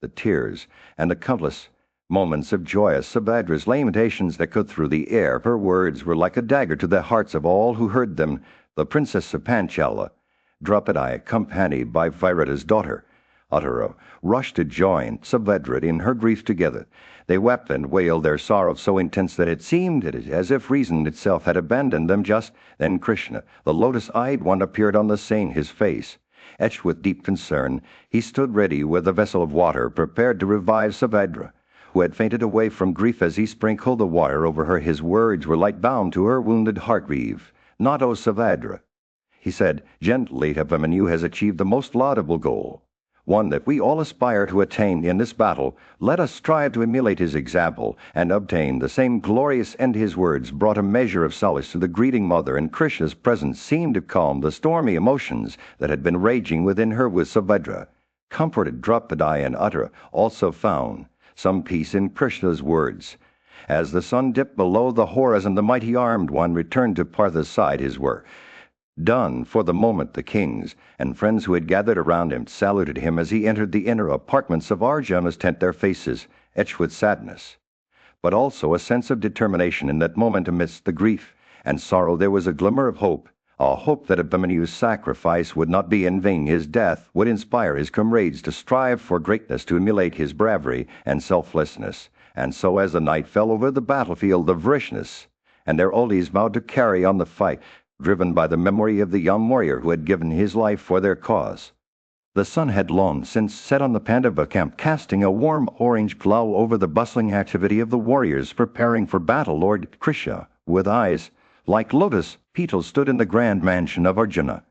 the tears, and the countless moments of joyous Subhadra's lamentations echoed through the air. Her words were like a dagger to the hearts of all who heard them. The princess of Panchala, Draupadi, accompanied by Virata's daughter, Uttara, rushed to join Subhadra in her grief together. They wept and wailed, their sorrow so intense that it seemed as if reason itself had abandoned them. Just then Krishna, the lotus-eyed one, appeared on the scene, his face etched with deep concern. He stood ready with a vessel of water, prepared to revive Subhadra, who had fainted away from grief. As he sprinkled the water over her, his words were like balm to her wounded heart. "Grieve not, O Subhadra," he said gently. "Abhimanyu has achieved the most laudable goal, one that we all aspire to attain in this battle. Let us strive to emulate his example and obtain the same glorious end." His words brought a measure of solace to the grieving mother, and Krishna's presence seemed to calm the stormy emotions that had been raging within her. With Subhadra comforted, Draupadi and Uttara also found some peace in Krishna's words. As the sun dipped below the horizon, the mighty armed one returned to Partha's side. His work done for the moment, the kings and friends who had gathered around him saluted him as he entered the inner apartments of Arjuna's tent, their faces etched with sadness, but also a sense of determination. In that moment, amidst the grief and sorrow, there was a glimmer of hope, a hope that Abhimanyu's sacrifice would not be in vain. His death would inspire his comrades to strive for greatness, to emulate his bravery and selflessness. And so, as the night fell over the battlefield, the Vrishnis and their oldies vowed to carry on the fight, driven by the memory of the young warrior who had given his life for their cause. The sun had long since set on the Pandava camp, casting a warm orange glow over the bustling activity of the warriors preparing for battle. Lord Krishna, with eyes like lotus petals, stood in the grand mansion of Arjuna,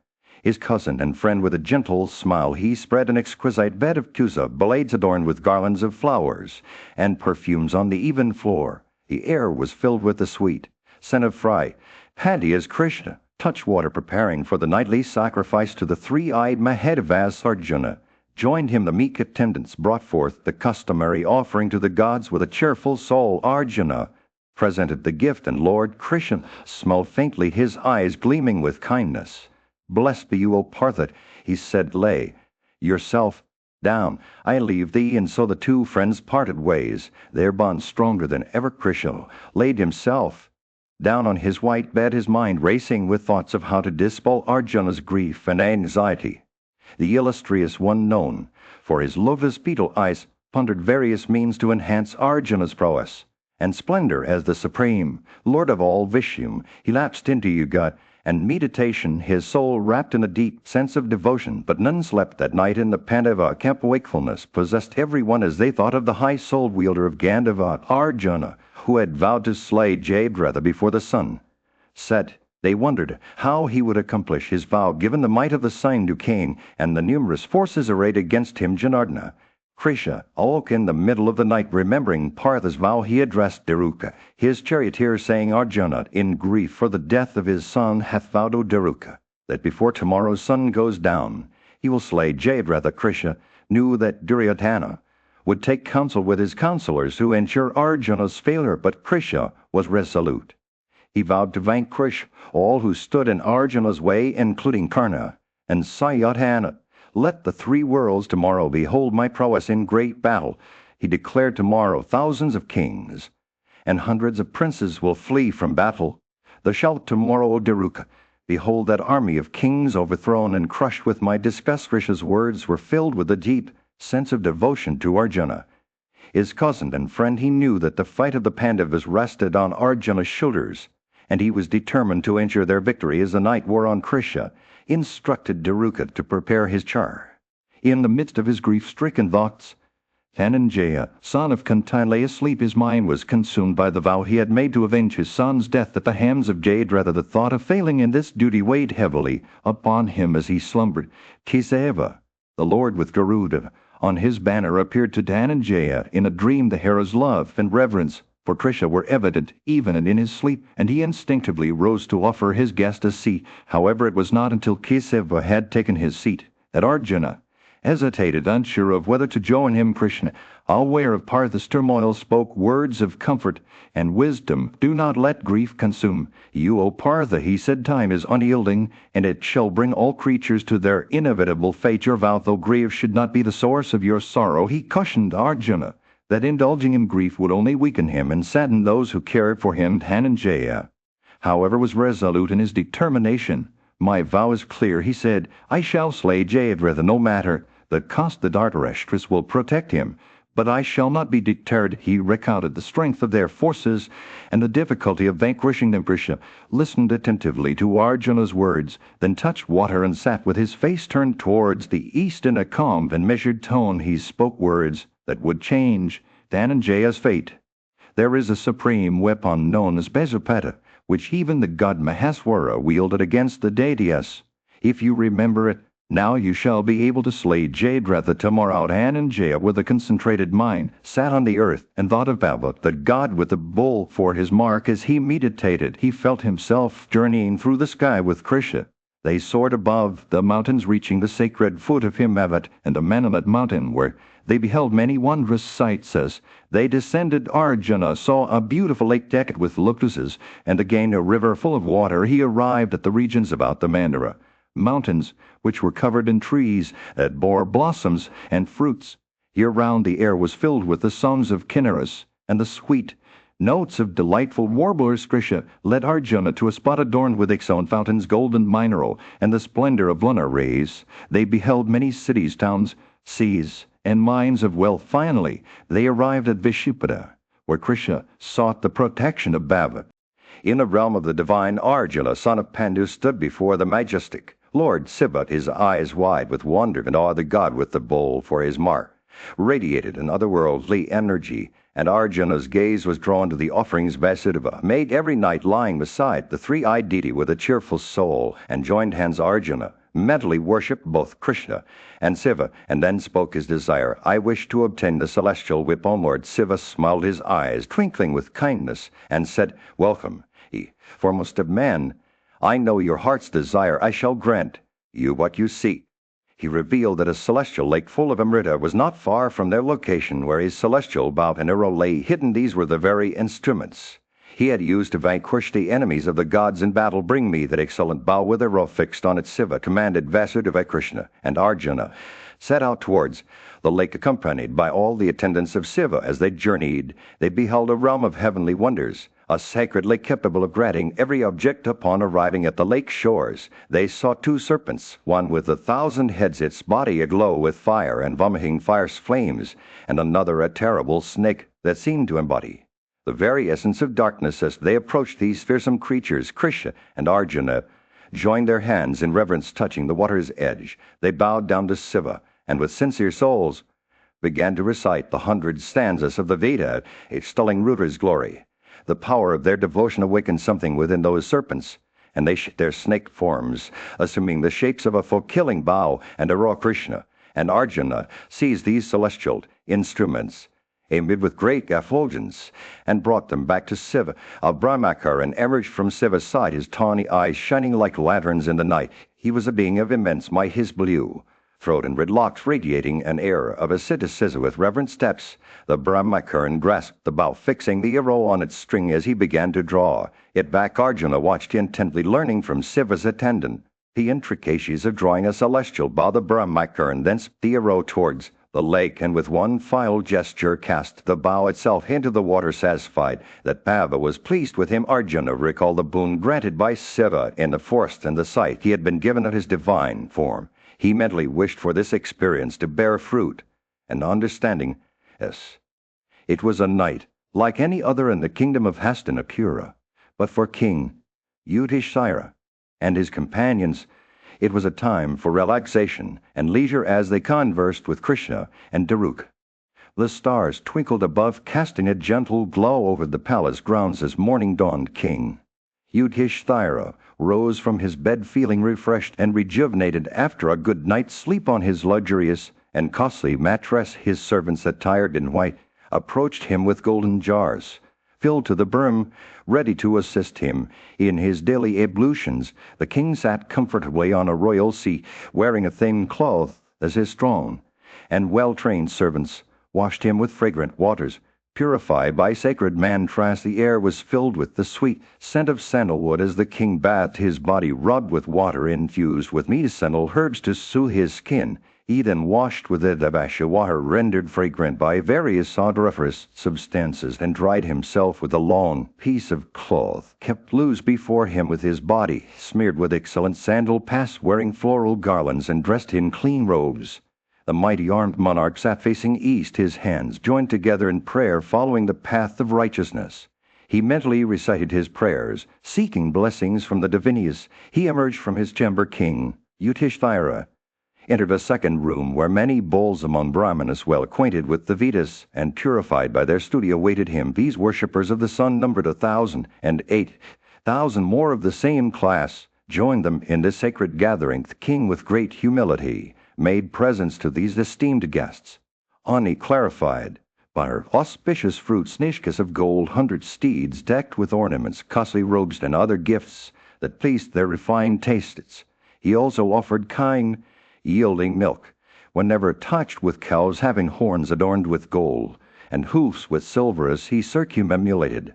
his cousin and friend. With a gentle smile, he spread an exquisite bed of kusa, blades adorned with garlands of flowers and perfumes on the even floor. The air was filled with the sweet scent of fry paddy as Krishna touched water, preparing for the nightly sacrifice to the three-eyed Mahadevas. Arjuna joined him. The meek attendants brought forth the customary offering to the gods. With a cheerful soul, Arjuna presented the gift, and Lord Krishna smiled faintly, his eyes gleaming with kindness. "Blessed be you, O Partha," he said. "Lay yourself down. I leave thee." And so the two friends parted ways, their bond stronger than ever. Krishna laid himself down on his white bed, his mind racing with thoughts of how to dispel Arjuna's grief and anxiety. The illustrious one, known for his lotus petal eyes, pondered various means to enhance Arjuna's prowess and splendor as the supreme lord of all Vishnu. He lapsed into yoga and meditation, his soul wrapped in a deep sense of devotion. But none slept that night in the Pandava camp. Wakefulness possessed everyone as they thought of the high-souled wielder of Gandhava, Arjuna, who had vowed to slay Jayadratha before the sun set. They wondered how he would accomplish his vow, given the might of the Sindhu king and the numerous forces arrayed against him. Janardana, Krishna, awoke in the middle of the night, remembering Partha's vow. He addressed Daruka, his charioteer, saying, "Arjuna, in grief for the death of his son, hath vowed, O Daruka, that before tomorrow's sun goes down, he will slay Jayadratha." Krishna knew that Duryodhana would take counsel with his counselors to ensure Arjuna's failure, but Krishna was resolute. He vowed to vanquish all who stood in Arjuna's way, including Karna and Sayadhana. "Let the three worlds tomorrow behold my prowess in great battle," he declared. "Tomorrow thousands of kings and hundreds of princes will flee from battle. The shout tomorrow, O Daruka, behold that army of kings overthrown and crushed with my disgust." Krishna's words were filled with a deep sense of devotion to Arjuna, his cousin and friend. He knew that the fight of the Pandavas rested on Arjuna's shoulders, and he was determined to ensure their victory. As the night wore on, Krishna instructed Daruka to prepare his char. In the midst of his grief-stricken thoughts, Dhananjaya, son of Kunti, lay asleep. His mind was consumed by the vow he had made to avenge his son's death at the hands of Jayadratha. The thought of failing in this duty weighed heavily upon him as he slumbered. Kesava, the Lord with Garuda on his banner, appeared to Dhananjaya in a dream. The hero's love and reverence for Krishna were evident even in his sleep, and he instinctively rose to offer his guest a seat. However, it was not until Kesava had taken his seat that Arjuna hesitated, unsure of whether to join him. Krishna, aware of Partha's turmoil, spoke words of comfort and wisdom. Do not let grief consume you, O Partha, he said. Time is unyielding, and it shall bring all creatures to their inevitable fate. Your vow, though grief, should not be the source of your sorrow. He cautioned Arjuna that indulging in grief would only weaken him and sadden those who cared for him. Dhananjaya, however, was resolute in his determination. My vow is clear, he said. I shall slay Jayadratha, no matter the cost. The Dhritarashtra's will protect him, but I shall not be deterred. He recounted the strength of their forces and the difficulty of vanquishing them. Krishna listened attentively to Arjuna's words, then touched water and sat with his face turned towards the east. In a calm and measured tone he spoke words that would change Dhananjaya's fate. There is a supreme weapon known as Bezapata, which even the god Mahaswara wielded against the deities. If you remember it, now you shall be able to slay Jayadratha tomorrow. Dhananjaya, with a concentrated mind, sat on the earth and thought of Baba, the god with the bull, for his mark. As he meditated, he felt himself journeying through the sky with Krishna. They soared above the mountains, reaching the sacred foot of Himavat and the Manamat mountain, where they beheld many wondrous sights. As they descended, Arjuna saw a beautiful lake decked with lotuses, and again a river full of water. He arrived at the regions about the Mandara mountains, which were covered in trees that bore blossoms and fruits. Year-round the air was filled with the songs of kinnaras and the sweet notes of delightful warblers. Krishna led Arjuna to a spot adorned with ixone fountains, golden mineral, and the splendor of lunar rays. They beheld many cities, towns, seas, and mines of wealth. Finally, they arrived at Vishupada, where Krishna sought the protection of Baba. In the realm of the divine, Arjuna, son of Pandu, stood before the majestic Lord Shiva, his eyes wide with wonder and awe. The god with the bull for his mark radiated an otherworldly energy, and Arjuna's gaze was drawn to the offerings Vasudeva made every night, lying beside the three-eyed deity with a cheerful soul, and joined hands. Arjuna mentally worshipped both Krishna and Shiva, and then spoke his desire. I wish to obtain the celestial weapon. Lord Shiva smiled, his eyes twinkling with kindness, and said, Welcome, ye foremost of men. I know your heart's desire. I shall grant you what you seek. He revealed that a celestial lake full of Amrita was not far from their location, where his celestial bow and arrow lay hidden. These were the very instruments he had used to vanquish the enemies of the gods in battle. Bring me that excellent bow with arrow fixed on its. Shiva commanded. Vasudeva. Krishna and Arjuna set out towards the lake, accompanied by all the attendants of Shiva. As they journeyed, they beheld a realm of heavenly wonders, a sacred lake capable of granting every object. Upon arriving at the lake shores, they saw two serpents, one with 1,000 heads, its body aglow with fire and vomiting fierce flames, and another a terrible snake that seemed to embody the very essence of darkness. As they approached these fearsome creatures, Krishna and Arjuna joined their hands in reverence, touching the water's edge. They bowed down to Shiva, and with sincere souls began to recite the 100 stanzas of the Veda, extolling Rudra's glory. The power of their devotion awakened something within those serpents, and they shook their snake forms, assuming the shapes of a full-killing bow and a raw. Krishna and Arjuna seized these celestial instruments, aimed with great effulgence, and brought them back to Shiva. A Brahmakar emerged from Shiva's side, his tawny eyes shining like lanterns in the night. He was a being of immense might, his blue throat and red locks radiating an air of asceticism. With reverent steps, the Brahmakar grasped the bow, fixing the arrow on its string. As he began to draw it back, Arjuna watched intently, learning from Shiva's attendant the intricacies of drawing a celestial bow. The Brahmakar then sped the arrow towards the lake, and with one final gesture cast the bow itself into the water. Satisfied that Baba was pleased with him, Arjuna recalled the boon granted by Shiva in the forest and the sight he had been given of his divine form. He mentally wished for this experience to bear fruit, and understanding, yes, it was a night like any other in the kingdom of Hastinapura, but for King Yudhishthira and his companions it was a time for relaxation and leisure as they conversed with Krishna and Daruk. The stars twinkled above, casting a gentle glow over the palace grounds as morning dawned. King Yudhishthira rose from his bed feeling refreshed and rejuvenated after a good night's sleep on his luxurious and costly mattress. His servants, attired in white, approached him with golden jars filled to the brim, ready to assist him in his daily ablutions. The king sat comfortably on a royal seat, wearing a thin cloth as his throne, and well-trained servants washed him with fragrant waters. Purified by sacred mantras, the air was filled with the sweet scent of sandalwood as the king bathed his body, rubbed with water infused with medicinal herbs to soothe his skin. He then washed with the dabasha water rendered fragrant by various odoriferous substances, and dried himself with a long piece of cloth kept loose before him, with his body smeared with excellent sandal, passed wearing floral garlands and dressed in clean robes. The mighty armed monarch sat facing east, his hands joined together in prayer, following the path of righteousness. He mentally recited his prayers, seeking blessings from the divinities. He emerged from his chamber. King Yudhishthira entered a second room where many bowls among Brahmanas well acquainted with the Vedas and purified by their study awaited him. These worshippers of the sun numbered 1,000, and 8,000 more of the same class joined them in this sacred gathering. The king, with great humility, made presents to these esteemed guests: honey clarified, butter, auspicious fruits, nishkas of gold, 100 steeds decked with ornaments, costly robes, and other gifts that pleased their refined tastes. He also offered kine, yielding milk, whenever touched, with cows having horns adorned with gold, and hoofs with silver as he circumambulated.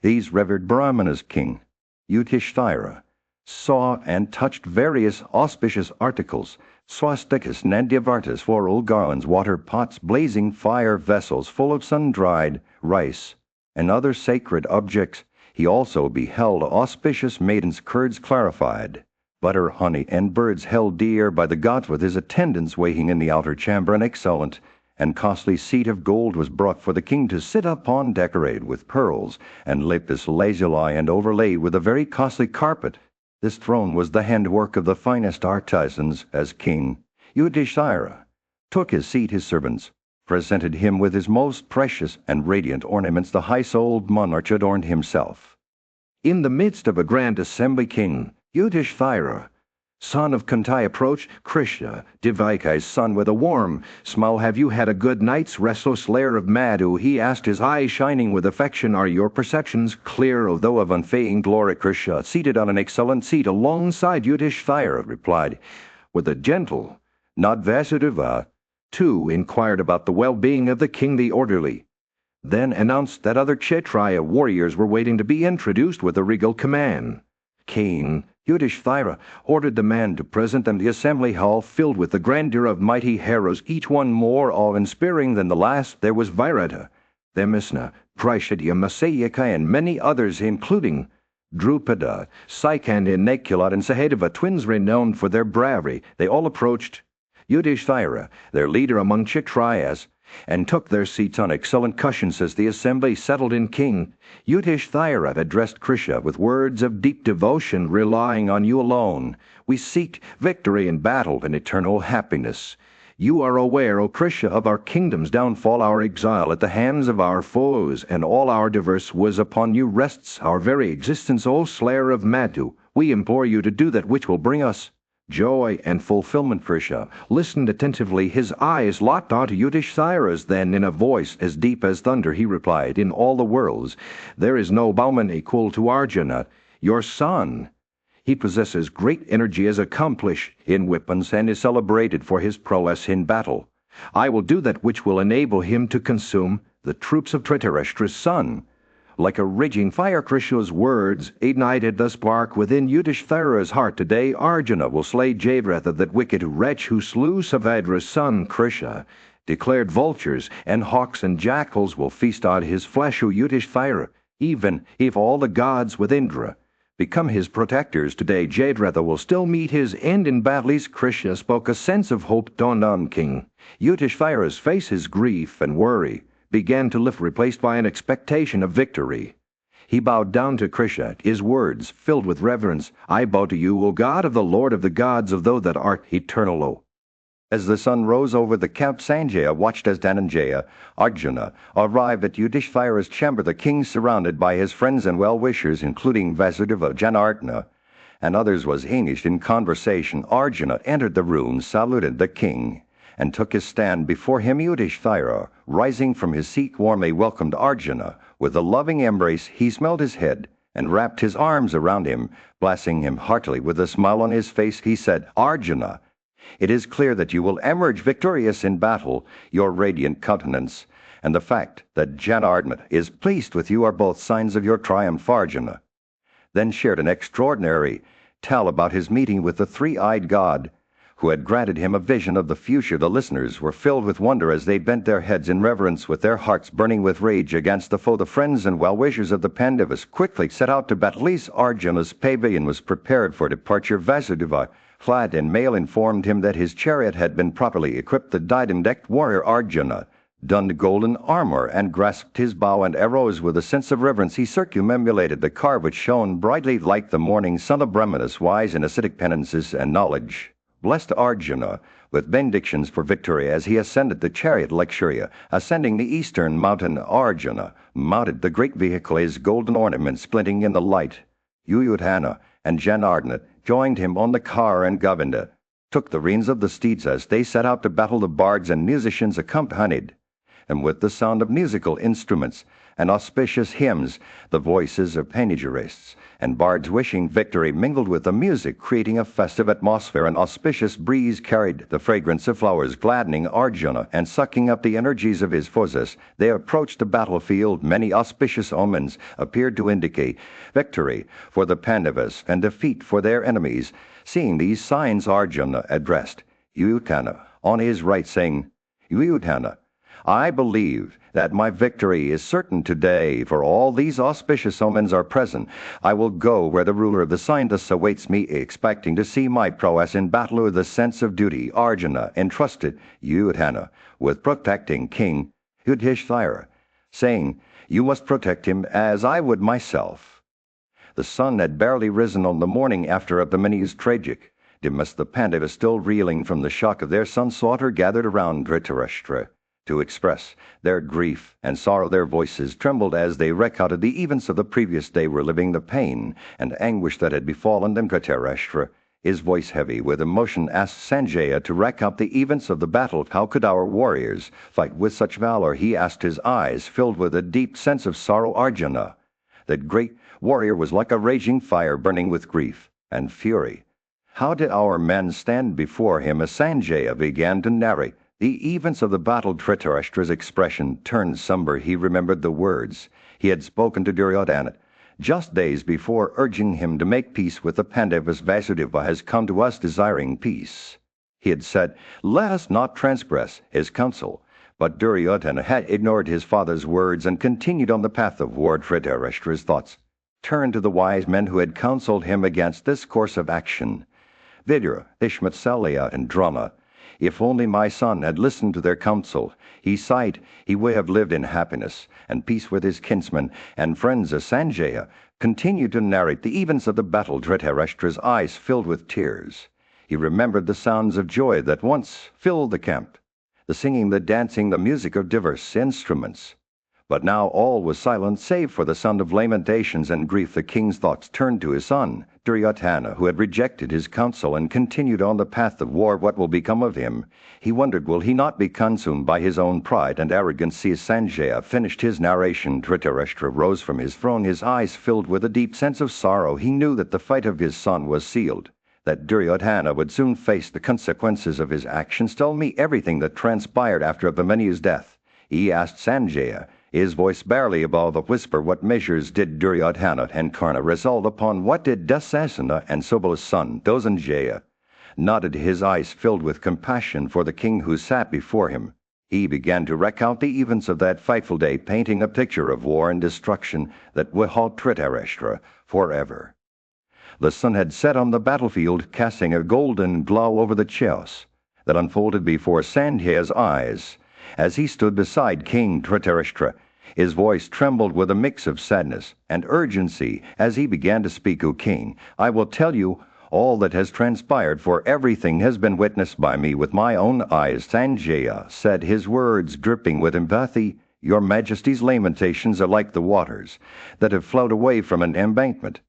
These revered Brahmanas. King Yudhishthira saw and touched various auspicious articles: swastikas, nandyavartas, floral garlands, water pots, blazing fire vessels full of sun-dried rice, and other sacred objects. He also beheld auspicious maidens, curds clarified, butter, honey, and birds held dear by the gods, with his attendants waiting in the outer chamber. An excellent and costly seat of gold was brought for the king to sit upon, decorated with pearls and lapis lazuli, and overlaid with a very costly carpet. This throne was the handwork of the finest artisans. As King Yudhishthira took his seat, his servants presented him with his most precious and radiant ornaments. The high-souled monarch adorned himself. In the midst of a grand assembly, King Yudhishthira, son of Kunti, approached. Krishna, Devaka's son, with a warm smile, "Have you had a good night's rest, O slayer of Madhu?" he asked, his eyes shining with affection. "Are your perceptions clear, although of unfading glory?" Krishna, seated on an excellent seat alongside Yudhishthira, replied with a gentle nod. Vasudeva, too, inquired about the well-being of the king. The orderly then announced that other Kshatriya warriors were waiting to be introduced with a regal command. King Yudhishthira ordered the man to present them the assembly hall, filled with the grandeur of mighty heroes, each one more awe-inspiring than the last. There was Virata, Themisna, Drishadya, Masayika, and many others, including Drupada, Sikand, and Nakulat, and Sahadeva, twins renowned for their bravery. They all approached Yudhishthira, their leader among Kshatriyas, and took their seats on excellent cushions. As the assembly settled in, King Yudhishthira addressed Krishna with words of deep devotion: "Relying on you alone, we seek victory in battle and eternal happiness. You are aware, O Krishna, of our kingdom's downfall, our exile at the hands of our foes, and all our diverse was upon you rests our very existence, O slayer of Madhu. We implore you to do that which will bring us joy and fulfillment." Krishna listened attentively, his eyes locked onto Yudhishthira's. Then, in a voice as deep as thunder, he replied, "In all the worlds there is no bowman equal to Arjuna, your son. He possesses great energy, is accomplished in weapons, and is celebrated for his prowess in battle. I will do that which will enable him to consume the troops of Dhritarashtra's son." Like a raging fire, Krishna's words ignited the spark within Yudhishthira's heart. "Today Arjuna will slay Jayadratha, that wicked wretch who slew Subhadra's son." Krishna declared vultures and hawks and jackals will feast on his flesh. O Yudhishthira, even if all the gods with Indra become his protectors today, Jayadratha will still meet his end in battle. Krishna spoke. A sense of hope dawned on King Yudhishthira's face. His grief and worry began to lift, replaced by an expectation of victory. He bowed down to Krishna, his words filled with reverence: "I bow to you, O God of the Lord of the gods, of thou that art eternal." O. As the sun rose over the camp, Sanjaya watched as Dhananjaya, Arjuna, arrived at Yudhishthira's chamber. The king, surrounded by his friends and well-wishers, including Vasudeva, Janardana, and others, was engaged in conversation. Arjuna entered the room, saluted the king, and took his stand before him. Yudhishthira, rising from his seat, warmly welcomed Arjuna. With a loving embrace, he smelled his head and wrapped his arms around him. Blessing him heartily with a smile on his face, he said, "Arjuna, It is clear that you will emerge victorious in battle. Your radiant countenance and the fact that Janardna is pleased with you are both signs of your triumph, Arjuna." Then shared an extraordinary tale about his meeting with the three-eyed god, who had granted him a vision of the future. The listeners were filled with wonder as they bent their heads in reverence, with their hearts burning with rage against the foe. The friends and well-wishers of the Pandavas quickly set out to battle. Arjuna's pavilion was prepared for departure. Vasudeva, clad in mail, informed him that his chariot had been properly equipped. The diadem-decked warrior Arjuna donned golden armor and grasped his bow and arrows with a sense of reverence. He circumambulated the car, which shone brightly like the morning sun. Of Brahmanas, wise in ascetic penances and knowledge, blessed Arjuna with benedictions for victory as he ascended the chariot Lakshya. Ascending the eastern mountain, Arjuna mounted the great vehicle, his golden ornaments glinting in the light. Yuyudhana and Janardna joined him on the car, and Govinda took the reins of the steeds as they set out to battle. The bards and musicians accompanied and with the sound of musical instruments and auspicious hymns, the voices of panegyrists and bards wishing victory mingled with the music, creating a festive atmosphere. An auspicious breeze carried the fragrance of flowers, gladdening Arjuna and sucking up the energies of his forces. They approached the battlefield. Many auspicious omens appeared to indicate victory for the Pandavas and defeat for their enemies. Seeing these signs, Arjuna addressed Yuyudhana on his right, saying, "Yuyudhana, I believe that my victory is certain today, for all these auspicious omens are present. I will go where the ruler of the scientists awaits me, expecting to see my prowess in battle with a sense of duty." Arjuna entrusted Yuyudhana with protecting King Yudhishthira, saying, "You must protect him as I would myself." The sun had barely risen on the morning after Abhimanyu's tragic demise. The Pandavas, still reeling from the shock of their son's slaughter, gathered around Dhritarashtra to express their grief and sorrow. Their voices trembled as they recounted the events of the previous day, reliving the pain and anguish that had befallen them. Dhritarashtra, his voice heavy with emotion, asked Sanjaya to recount the events of the battle. How could our warriors fight with such valor? He asked, his eyes filled with a deep sense of sorrow. Arjuna, that great warrior, was like a raging fire burning with grief and fury. How did our men stand before him? As Sanjaya began to narrate the events of the battle, Dhritarashtra's expression turned somber. He remembered the words he had spoken to Duryodhana just days before, urging him to make peace with the Pandavas. "Vasudeva has come to us desiring peace," he had said. "Let us not transgress his counsel." But Duryodhana had ignored his father's words and continued on the path of war. Dhritarashtra's thoughts turned to the wise men who had counseled him against this course of action. Vidura, Ishmatsalya, and Drona. If only my son had listened to their counsel, he sighed, he would have lived in happiness and peace with his kinsmen and friends. As Sanjaya continued to narrate the events of the battle, Dhritarashtra's eyes filled with tears. He remembered the sounds of joy that once filled the camp, the singing, the dancing, the music of diverse instruments. But now all was silent, save for the sound of lamentations and grief. The king's thoughts turned to his son, Duryodhana, who had rejected his counsel and continued on the path of war. What will become of him? He wondered, will he not be consumed by his own pride and arrogance? As Sanjaya finished his narration, Dhritarashtra rose from his throne, his eyes filled with a deep sense of sorrow. He knew that the fate of his son was sealed, that Duryodhana would soon face the consequences of his actions. "Tell me everything that transpired after Abhimanyu's death," he asked Sanjaya, his voice barely above a whisper. "What measures did Duryodhana and Karna resolve upon? What did Dussasana and Subala's son, Dhananjaya?" Nodded, his eyes filled with compassion for the king who sat before him. He began to recount the events of that fateful day, painting a picture of war and destruction that would halt Dhritarashtra forever. The sun had set on the battlefield, casting a golden glow over the chaos that unfolded before Sanjaya's eyes. As he stood beside King Dhritarashtra, his voice trembled with a mix of sadness and urgency as he began to speak. "O king, I will tell you all that has transpired, for everything has been witnessed by me with my own eyes." Sanjaya said, his words dripping with empathy, "Your Majesty's lamentations are like the waters that have flowed away from an embankment.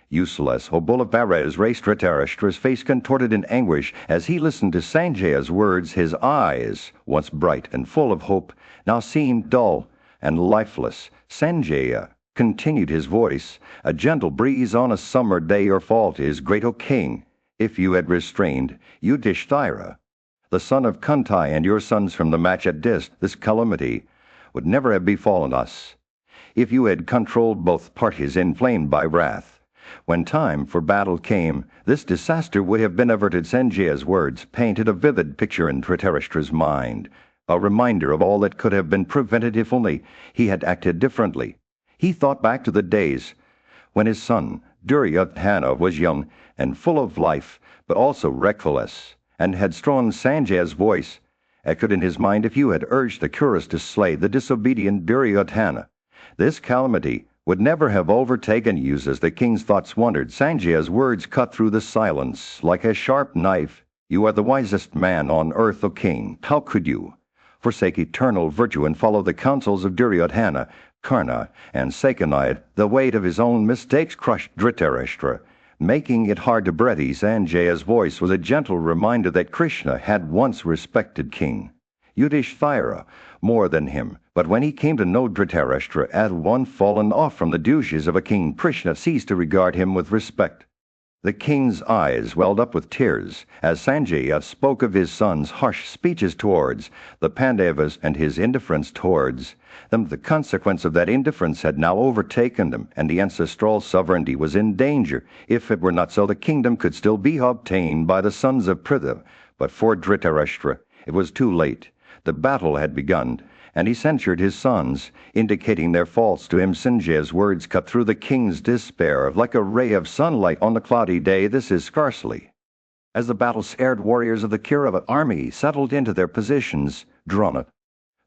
Useless, O bull of Bharat!" Raised Dhritarashtra's face contorted in anguish as he listened to Sanjaya's words. His eyes, once bright and full of hope, now seemed dull and lifeless. Sanjaya continued, his voice a gentle breeze on a summer day. "Your fault is great, O king. if you had restrained Yudhishthira, the son of Kunti, and your sons from the match at Dis, this calamity would never have befallen us. If you had controlled both parties inflamed by wrath, when time for battle came, this disaster would have been averted. Sanjaya's words painted a vivid picture in Dhritarashtra's mind, a reminder of all that could have been prevented if only he had acted differently. He thought back to the days when his son Duryodhana was young and full of life, but also reckless, and had strong. Sanjaya's voice echoed in his mind, if you had urged the Kuras to slay the disobedient Duryodhana, this calamity would never have overtaken you. As the king's thoughts wandered, Sanjaya's words cut through the silence like a sharp knife. You are the wisest man on earth, O king. How could you forsake eternal virtue and follow the counsels of Duryodhana, Karna, and Sakani? The weight of his own mistakes crushed Dhritarashtra, making it hard to breathe. Sanjaya's voice was a gentle reminder that Krishna had once respected King Yudhishthira more than him, but when he came to know Dhritarashtra as one fallen off from the duties of a king, Krishna ceased to regard him with respect. The king's eyes welled up with tears as Sanjaya spoke of his son's harsh speeches towards the Pandavas and his indifference towards them. The consequence of that indifference had now overtaken them, and the ancestral sovereignty was in danger. If it were not so, the kingdom could still be obtained by the sons of Pritha, but for Dhritarashtra it was too late. The battle had begun, and he censured his sons, indicating their faults to him. Sanjaya's words cut through the king's despair like a ray of sunlight on a cloudy day. This is scarcely. As the battle-scared warriors of the Kaurava army settled into their positions, Drona,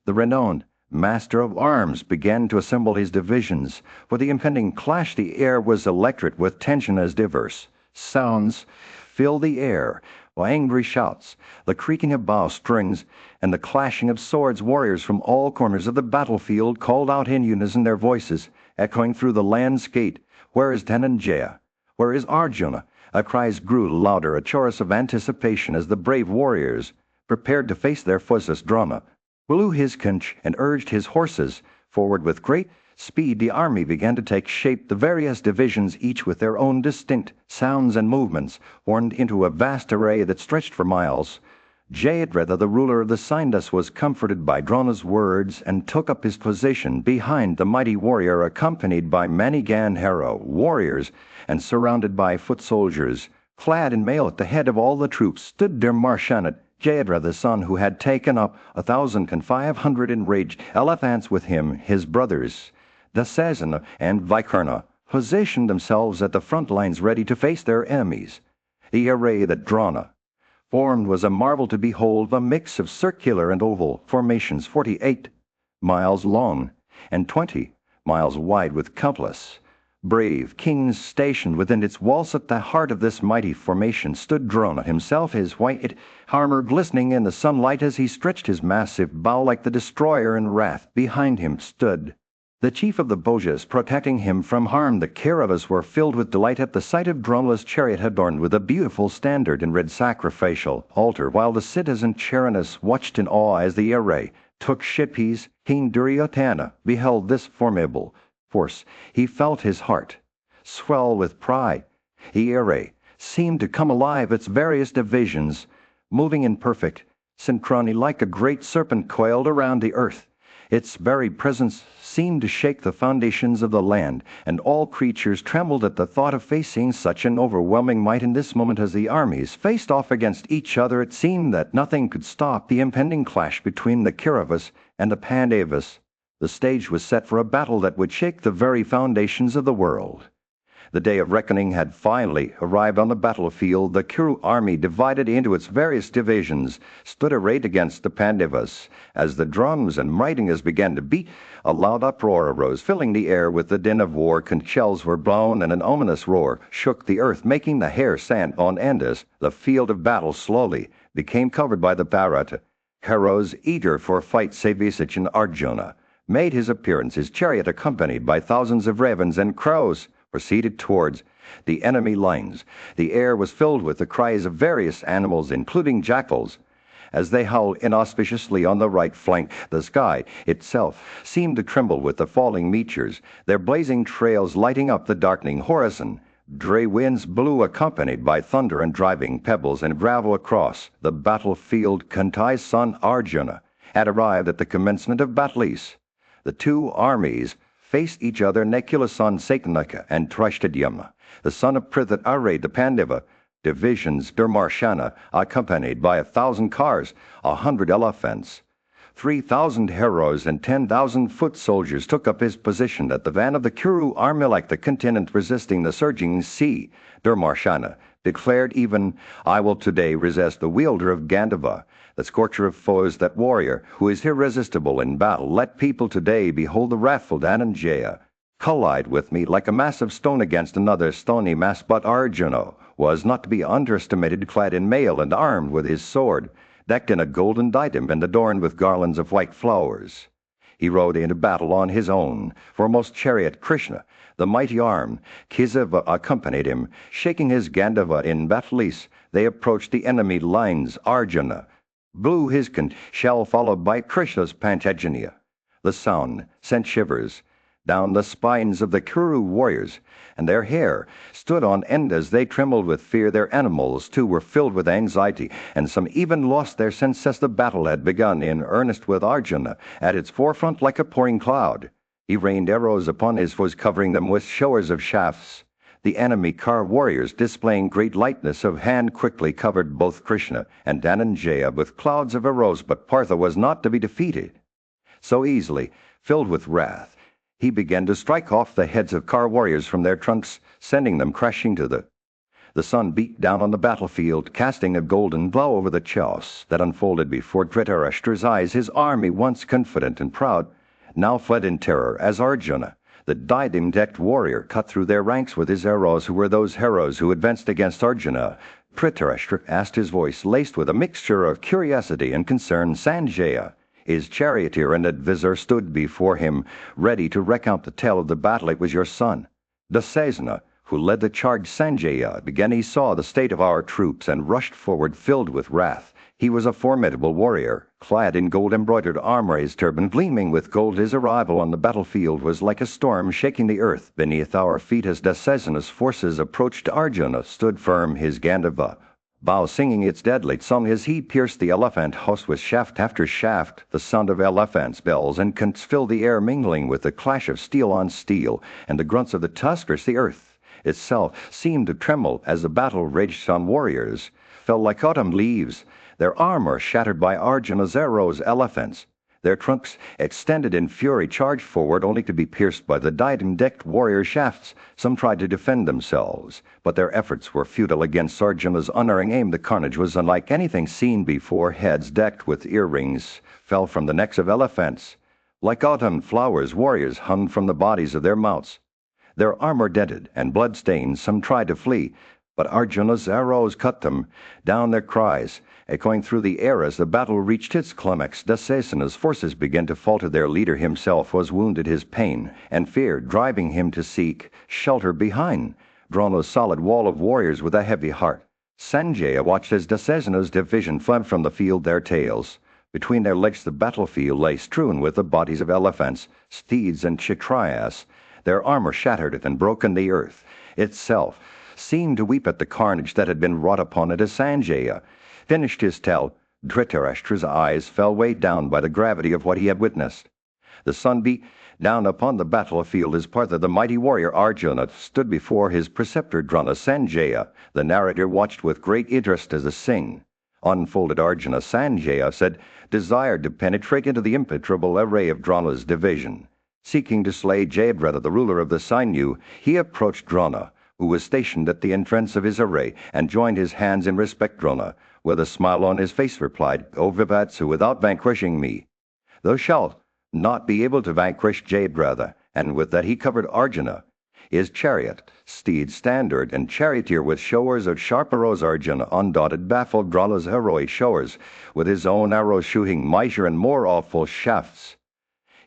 the renowned master of arms, began to assemble his divisions. For the impending clash, the air was electric with tension as diverse sounds filled the air. Angry shouts, the creaking of bowstrings, and the clashing of swords. Warriors from all corners of the battlefield called out in unison, their voices echoing through the landscape, "Where is Dhananjaya? Where is Arjuna?" Our cries grew louder, a chorus of anticipation, as the brave warriors prepared to face their foes. Drona blew his conch and urged his horses forward with great speed. The army began to take shape. The various divisions, each with their own distinct sounds and movements, formed into a vast array that stretched for miles. Jayadratha, the ruler of the Saindhas, was comforted by Drona's words and took up his position behind the mighty warrior, accompanied by many Gandhara warriors and surrounded by foot soldiers. Clad in mail at the head of all the troops stood Dharmarshanat, Jayadratha's son, who had taken up 1,500 enraged elephants with him. His brothers Dasasana and Vikarna positioned themselves at the front lines, ready to face their enemies. The array that Drona formed was a marvel to behold, a mix of circular and oval formations 48 miles long and 20 miles wide, with countless brave kings stationed within its walls. At the heart of this mighty formation stood Drona himself, his white armor glistening in the sunlight as he stretched his massive bow like the destroyer in wrath. Behind him stood the chief of the Bhojas, protecting him from harm. The Kauravas were filled with delight at the sight of Drona's chariot adorned with a beautiful standard and red sacrificial altar, while the citizen Charanas watched in awe as the array took shape. King Duryodhana beheld this formidable force. He felt his heart swell with pride. The array seemed to come alive, its various divisions moving in perfect synchrony like a great serpent coiled around the earth. Its very presence seemed to shake the foundations of the land, and all creatures trembled at the thought of facing such an overwhelming might in this moment. As the armies faced off against each other, it seemed that nothing could stop the impending clash between the Kauravas and the Pandavas. The stage was set for a battle that would shake the very foundations of the world. The day of reckoning had finally arrived on the battlefield. The Kuru army, divided into its various divisions, stood arrayed against the Pandavas. As the drums and martingas began to beat, a loud uproar arose, filling the air with the din of war. Conch shells were blown, and an ominous roar shook the earth, making the hair stand on end as the field of battle slowly became covered by the Bharata. Heroes eager for fight, Savasich and Arjuna, made his appearance, his chariot accompanied by thousands of ravens and crows, proceeded towards the enemy lines. The air was filled with the cries of various animals, including jackals, as they howled inauspiciously on the right flank. The sky itself seemed to tremble with the falling meteors, their blazing trails lighting up the darkening horizon. Dre winds blew accompanied by thunder and driving pebbles and gravel across the battlefield. Kuntai's son Arjuna had arrived at the commencement of Batlis. The two armies faced each other. Necula's son Satanaka and Trishtadyumna, the son of Prithviraj the Pandava, divisions Durmarshana, accompanied by 1,000 cars, 100 elephants. 3,000 heroes and 10,000 foot soldiers took up his position at the van of the Kuru army like the continent resisting the surging sea. Durmarshana declared even, "I will today resist the wielder of Gandhava, the scorcher of foes, that warrior who is irresistible in battle. Let people today behold the wrathful Dhananjaya collide with me like a massive stone against another stony mass." But Arjuna was not to be underestimated, clad in mail and armed with his sword, decked in a golden diadem and adorned with garlands of white flowers. He rode into battle on his own. Foremost chariot Krishna, the mighty arm, Kesava, accompanied him. Shaking his Gandhava in Batlis, they approached the enemy lines. Arjuna blew his shell, followed by Krishna's Panchajanya. The sound sent shivers down the spines of the Kuru warriors, and their hair stood on end as they trembled with fear. Their animals, too, were filled with anxiety, and some even lost their sense as the battle had begun in earnest, with Arjuna at its forefront like a pouring cloud. He rained arrows upon his foes, covering them with showers of shafts. The enemy car warriors, displaying great lightness of hand, quickly covered both Krishna and Dhananjaya with clouds of arrows. But Partha was not to be defeated so easily. Filled with wrath, he began to strike off the heads of car warriors from their trunks, sending them crashing to the sun beat down on the battlefield, casting a golden glow over the chaos that unfolded before Dhritarashtra's eyes. His army, once confident and proud, now fled in terror as Arjuna, the diadem-decked warrior, cut through their ranks with his arrows. Who were those heroes who advanced against Arjuna? Dhritarashtra asked, his voice laced with a mixture of curiosity and concern. Sanjaya, his charioteer and advisor, stood before him, ready to recount the tale of the battle. "It was your son, Dasasana, who led the charge." Sanjaya began. "He saw the state of our troops and rushed forward, filled with wrath. He was a formidable warrior, clad in gold-embroidered armor, his turban gleaming with gold. His arrival on the battlefield was like a storm shaking the earth beneath our feet." As Dasasana's forces approached, Arjuna stood firm, his Gandhava bow singing its deadly song as he pierced the elephant host with shaft after shaft. The sound of elephants' bells and cants filled the air, mingling with the clash of steel on steel and the grunts of the tuskers. The earth itself seemed to tremble as the battle raged on. Warriors fell like autumn leaves, their armor shattered by Arjuna's arrows. Elephants, their trunks extended in fury, charged forward only to be pierced by the diadem-decked warrior shafts. Some tried to defend themselves, but their efforts were futile against Arjuna's unerring aim. The carnage was unlike anything seen before. Heads decked with earrings fell from the necks of elephants. Like autumn flowers, warriors hung from the bodies of their mounts, their armor dented and blood-stained. Some tried to flee, but Arjuna's arrows cut them down. Their cries echoing through the air as the battle reached its climax. Dasasana's forces began to falter. Their leader himself was wounded, his pain and fear driving him to seek shelter behind Drona's solid wall of warriors with a heavy heart. Sanjaya watched as Dasasana's division fled from the field, their tails between their legs. The battlefield lay strewn with the bodies of elephants, steeds, and kshatriyas. Their armor shattered and broken. The earth itself seemed to weep at the carnage that had been wrought upon it. As Sanjaya finished his tale, Dhritarashtra's eyes fell, weighed down by the gravity of what he had witnessed. The sun beat down upon the battlefield as Partha, the mighty warrior Arjuna, stood before his preceptor Drona. Sanjaya, the narrator, watched with great interest as the scene unfolded. Arjuna, Sanjaya said, desired to penetrate into the impenetrable array of Drona's division. Seeking to slay Jayadratha, the ruler of the Sainu, he approached Drona, who was stationed at the entrance of his array, and joined his hands in respect. Drona, with a smile on his face, replied, "O Vivatsu, without vanquishing me, thou shalt not be able to vanquish Jayadratha." And with that he covered Arjuna, his chariot, steed, standard, and charioteer with showers of sharp arrows. Arjuna, undaunted, baffled Drona's heroic showers with his own arrows, shooting mightier and more awful shafts.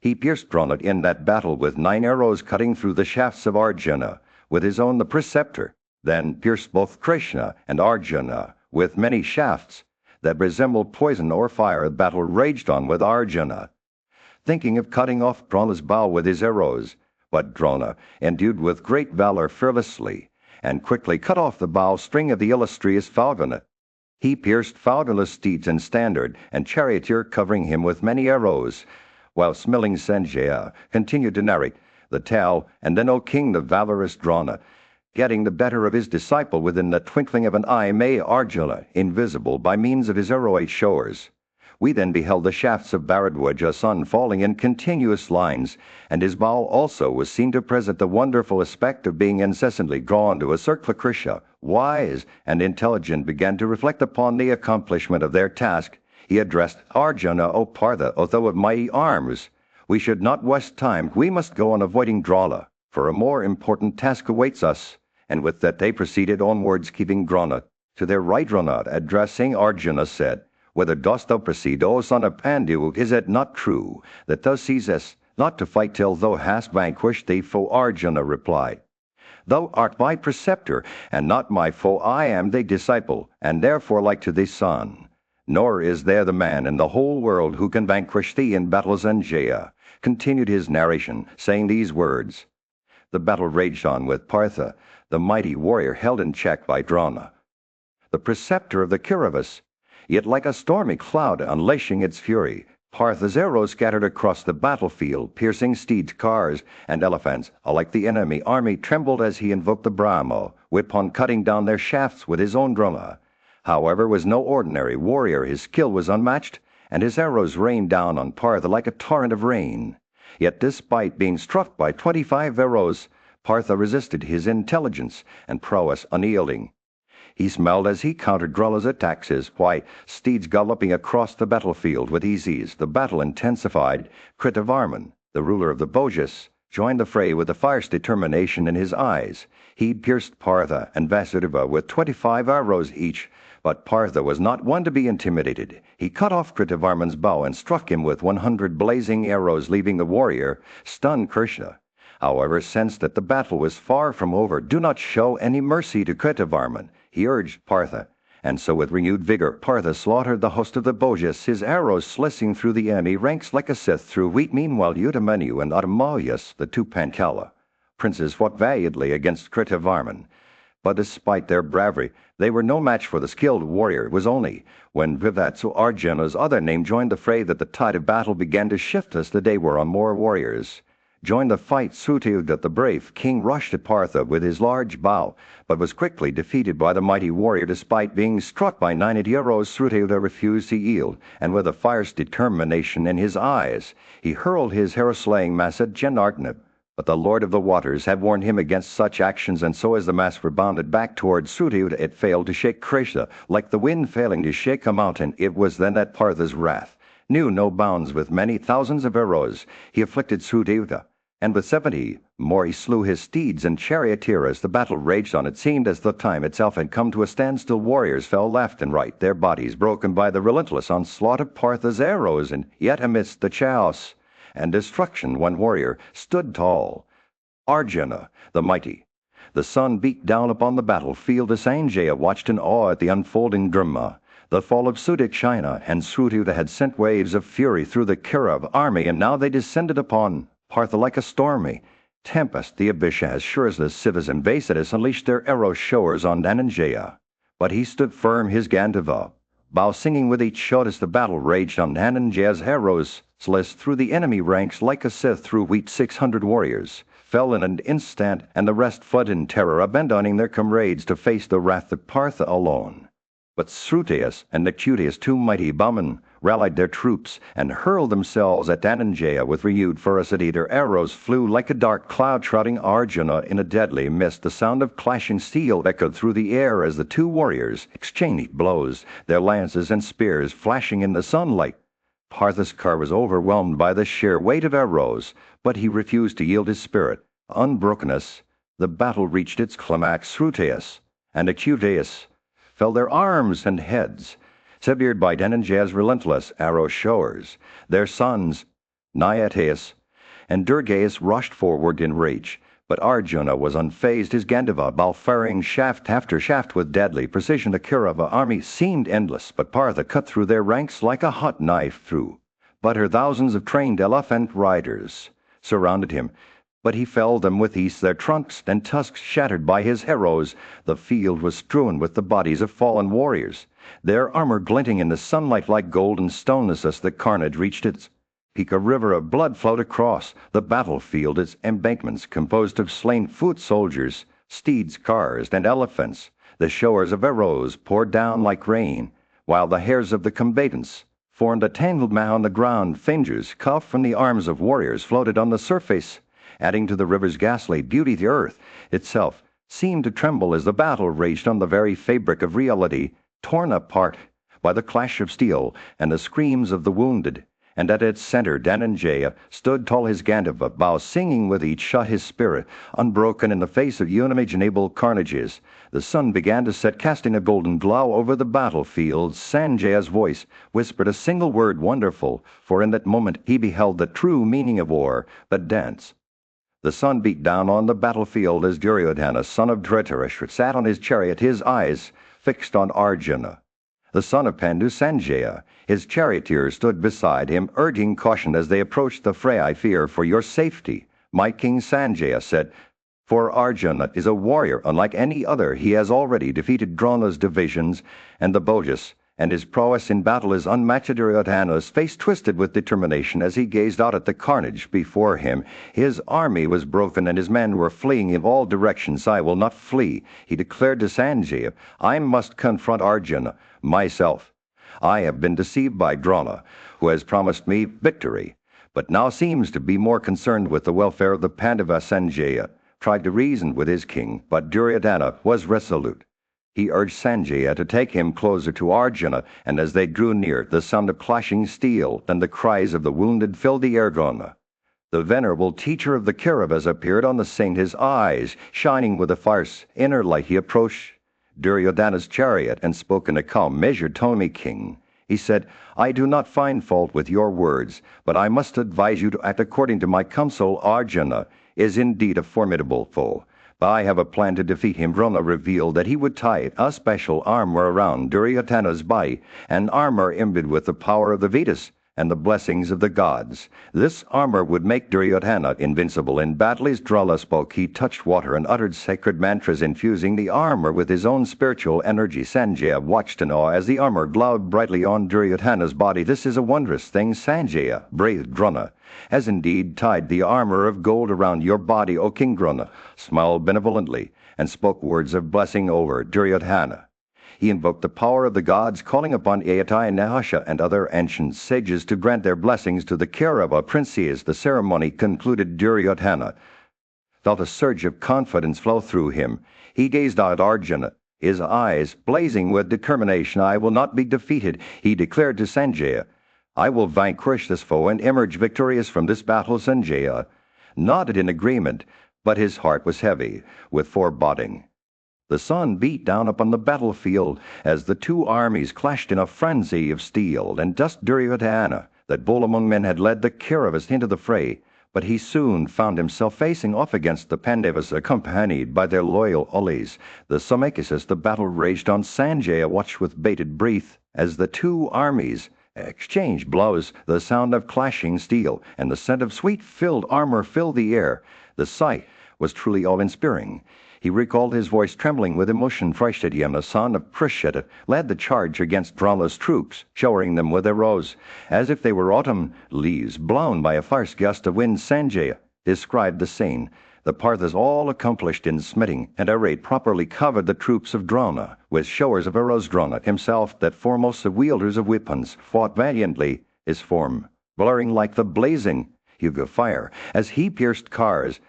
He pierced Drona in that battle with 9 arrows, cutting through the shafts of Arjuna with his own, the preceptor, then pierced both Krishna and Arjuna with many shafts that resembled poison or fire. The battle raged on with Arjuna thinking of cutting off Drona's bow with his arrows, but Drona, endued with great valor, fearlessly and quickly cut off the bowstring of the illustrious falconer. He pierced falconer's steeds and standard, and charioteer covering him with many arrows, while smiling Sanjaya continued to narrate the tale, and then, O king, the valorous Drona, getting the better of his disciple within the twinkling of an eye, made Arjuna invisible by means of his heroic showers. We then beheld the shafts of Bharadwaja's son falling in continuous lines, and his bow also was seen to present the wonderful aspect of being incessantly drawn to a circle. Krishna, wise and intelligent, began to reflect upon the accomplishment of their task. He addressed Arjuna, O Partha, O thou of mighty arms, we should not waste time. We must go on avoiding Drona, for a more important task awaits us. And with that they proceeded onwards, keeping Drona to their right. Drona, addressing Arjuna, said, Whether dost thou proceed, O son of Pandu? Is it not true that thou ceasest not to fight till thou hast vanquished the foe? Arjuna replied, Thou art my preceptor, and not my foe. I am thy disciple, and therefore like to thy son. Nor is there the man in the whole world who can vanquish thee in battle. Sanjaya continued his narration, saying these words. The battle raged on with Partha, the mighty warrior held in check by Drona, the preceptor of the Kauravas. Yet like a stormy cloud unleashing its fury, Partha's arrows scattered across the battlefield, piercing steeds, cars, and elephants. Alike the enemy army trembled as he invoked the Brahma, whereupon cutting down their shafts with his own Drona. However, was no ordinary warrior. His skill was unmatched, and his arrows rained down on Partha like a torrent of rain. Yet despite being struck by 25 arrows, Partha resisted his intelligence and prowess unyielding. He smiled as he countered Drona's attacks, his white steeds galloping across the battlefield with ease. The battle intensified. Kritavarman, the ruler of the Bhojas, joined the fray with a fierce determination in his eyes. He pierced Partha and Vasudeva with 25 arrows each, but Partha was not one to be intimidated. He cut off Kritavarman's bow and struck him with 100 blazing arrows, leaving the warrior stunned. Krishna, however, sensed that the battle was far from over. Do not show any mercy to Kritavarman, he urged Partha, and so with renewed vigor Partha slaughtered the host of the Bhojas, his arrows slicing through the enemy ranks like a scythe through wheat. Meanwhile Udamanyu and Adamalyas, the two Panchala princes, fought valiantly against Kritavarman, but despite their bravery they were no match for the skilled warrior. It was only when Vivatsu, Arjuna's other name, joined the fray that the tide of battle began to shift as the day wore on. More warriors joined the fight. Srutilda, the brave king, rushed at Partha with his large bow, but was quickly defeated by the mighty warrior. Despite being struck by 90 arrows, Srutilda refused to yield, and with a fierce determination in his eyes, he hurled his hero-slaying mass at Janardana. But the Lord of the Waters had warned him against such actions, and so as the mass rebounded back towards Srutilda, it failed to shake Krishna, like the wind failing to shake a mountain. It was then that Partha's wrath knew no bounds. With many thousands of arrows he afflicted Srutilda, and with 70 more he slew his steeds and charioteer. As the battle raged on, it seemed as though time itself had come to a standstill. Warriors fell left and right, their bodies broken by the relentless onslaught of Partha's arrows, and yet amidst the chaos and destruction one warrior stood tall, Arjuna the mighty. The sun beat down upon the battlefield. The Sanjaya watched in awe at the unfolding drama. The fall of Sudakshina and Srutilda had sent waves of fury through the Kaurav army, and now they descended upon Partha like a stormy tempest. The Abhisha, as sure as the Sivas and Vasadas, unleashed their arrow showers on Dhananjaya, but he stood firm, his Gandhava bow singing with each shot. As the battle raged on, Dhananjaya's arrows sliced through the enemy ranks like a scythe through wheat. 600 warriors fell in an instant, and the rest fled in terror, abandoning their comrades to face the wrath of Partha alone. But Srutias and Acutius, two mighty bowmen, rallied their troops and hurled themselves at Dhananjaya with renewed ferocity. Their arrows flew like a dark cloud, shrouding Arjuna in a deadly mist. The sound of clashing steel echoed through the air as the two warriors exchanged blows, their lances and spears flashing in the sunlight. Partha's car was overwhelmed by the sheer weight of arrows, but he refused to yield his spirit. Unbrokenness, the battle reached its climax. Srutias and Acutius fell, their arms and heads severed by Dhananjaya's relentless arrow showers. Their sons, Nyateus and Durgaeus, rushed forward in rage, but Arjuna was unfazed, his Gandhava bow firing shaft after shaft with deadly precision. The Kaurava army seemed endless, but Partha cut through their ranks like a hot knife through butter. Thousands of trained elephant riders surrounded him, But he felled them with ease, their trunks and tusks shattered by his arrows. The field was strewn with the bodies of fallen warriors, their armor glinting in the sunlight like golden stones as the carnage reached its peak. A river of blood flowed across the battlefield, its embankments composed of slain foot soldiers, steeds, cars, and elephants. The showers of arrows poured down like rain, while the hairs of the combatants formed a tangled mass on the ground. Fingers cut from the arms of warriors floated on the surface, adding to the river's ghastly beauty. The earth itself seemed to tremble as the battle raged on, the very fabric of reality torn apart by the clash of steel and the screams of the wounded. And at its center Dhananjaya stood tall, his Gandhava bow singing with each shot, his spirit unbroken in the face of unimaginable carnages. The sun began to set, casting a golden glow over the battlefield. Sanjaya's voice whispered a single word, wonderful, for in that moment he beheld the true meaning of war, but dance. The sun beat down on the battlefield as Duryodhana, son of Dhritarashtra, sat on his chariot, his eyes fixed on Arjuna. The son of Pandu, Sanjaya, his charioteer, stood beside him, urging caution as they approached the fray. I fear for your safety, my king, Sanjaya said, for Arjuna is a warrior unlike any other. He has already defeated Drona's divisions and the Bojas, and his prowess in battle is unmatched. Duryodhana's face twisted with determination as he gazed out at the carnage before him. His army was broken and his men were fleeing in all directions. I will not flee, he declared to Sanjaya. I must confront Arjuna myself. I have been deceived by Drona, who has promised me victory, but now seems to be more concerned with the welfare of the Pandavas. Sanjaya tried to reason with his king, but Duryodhana was resolute. He urged Sanjaya to take him closer to Arjuna, and as they drew near, the sound of clashing steel and the cries of the wounded filled the air. Drona, the venerable teacher of the Kauravas, appeared on the scene, his eyes shining with a fire's inner light. He approached Duryodhana's chariot and spoke in a calm, measured tone. "Me, king," he said, "I do not find fault with your words, but I must advise you to act according to my counsel. Arjuna is indeed a formidable foe, but I have a plan to defeat him." Drona revealed that he would tie a special armor around Duryodhana's body, an armor imbued with the power of the Vedas and the blessings of the gods. This armor would make Duryodhana invincible in battle. As Drona spoke, he touched water and uttered sacred mantras, infusing the armor with his own spiritual energy. Sanjaya watched in awe as the armor glowed brightly on Duryodhana's body. "This is a wondrous thing, Sanjaya," breathed Drona, "has indeed tied the armor of gold around your body." O King, Drona smiled benevolently and spoke words of blessing over Duryodhana. He invoked the power of the gods, calling upon Ayati and Nahasha and other ancient sages to grant their blessings to the Kaurava princes. The ceremony concluded. Duryodhana felt a surge of confidence flow through him. He gazed out at Arjuna, his eyes blazing with determination. "I will not be defeated," he declared to Sanjaya. "I will vanquish this foe and emerge victorious from this battle." Sanjaya nodded in agreement, but his heart was heavy with foreboding. The sun beat down upon the battlefield as the two armies clashed in a frenzy of steel and dust. Duryodhana, that bull among men, had led the Kauravas into the fray, but he soon found himself facing off against the Pandavas, accompanied by their loyal allies, the Samakasis. The battle raged on. Sanjaya watched with bated breath as the two armies exchanged blows. The sound of clashing steel and the scent of sweet-filled armor filled the air. The sight was truly awe-inspiring. He recalled his voice trembling with emotion. Frishtadyam, the son of Prisheta, led the charge against Drona's troops, showering them with arrows, as if they were autumn leaves blown by a fierce gust of wind. Sanjaya described the scene. The Parthas, all accomplished in smiting and arrayed properly, covered the troops of Drona with showers of arrows. Drona himself, that foremost of wielders of weapons, fought valiantly, his form blurring like the blazing hue of fire, as he pierced cars,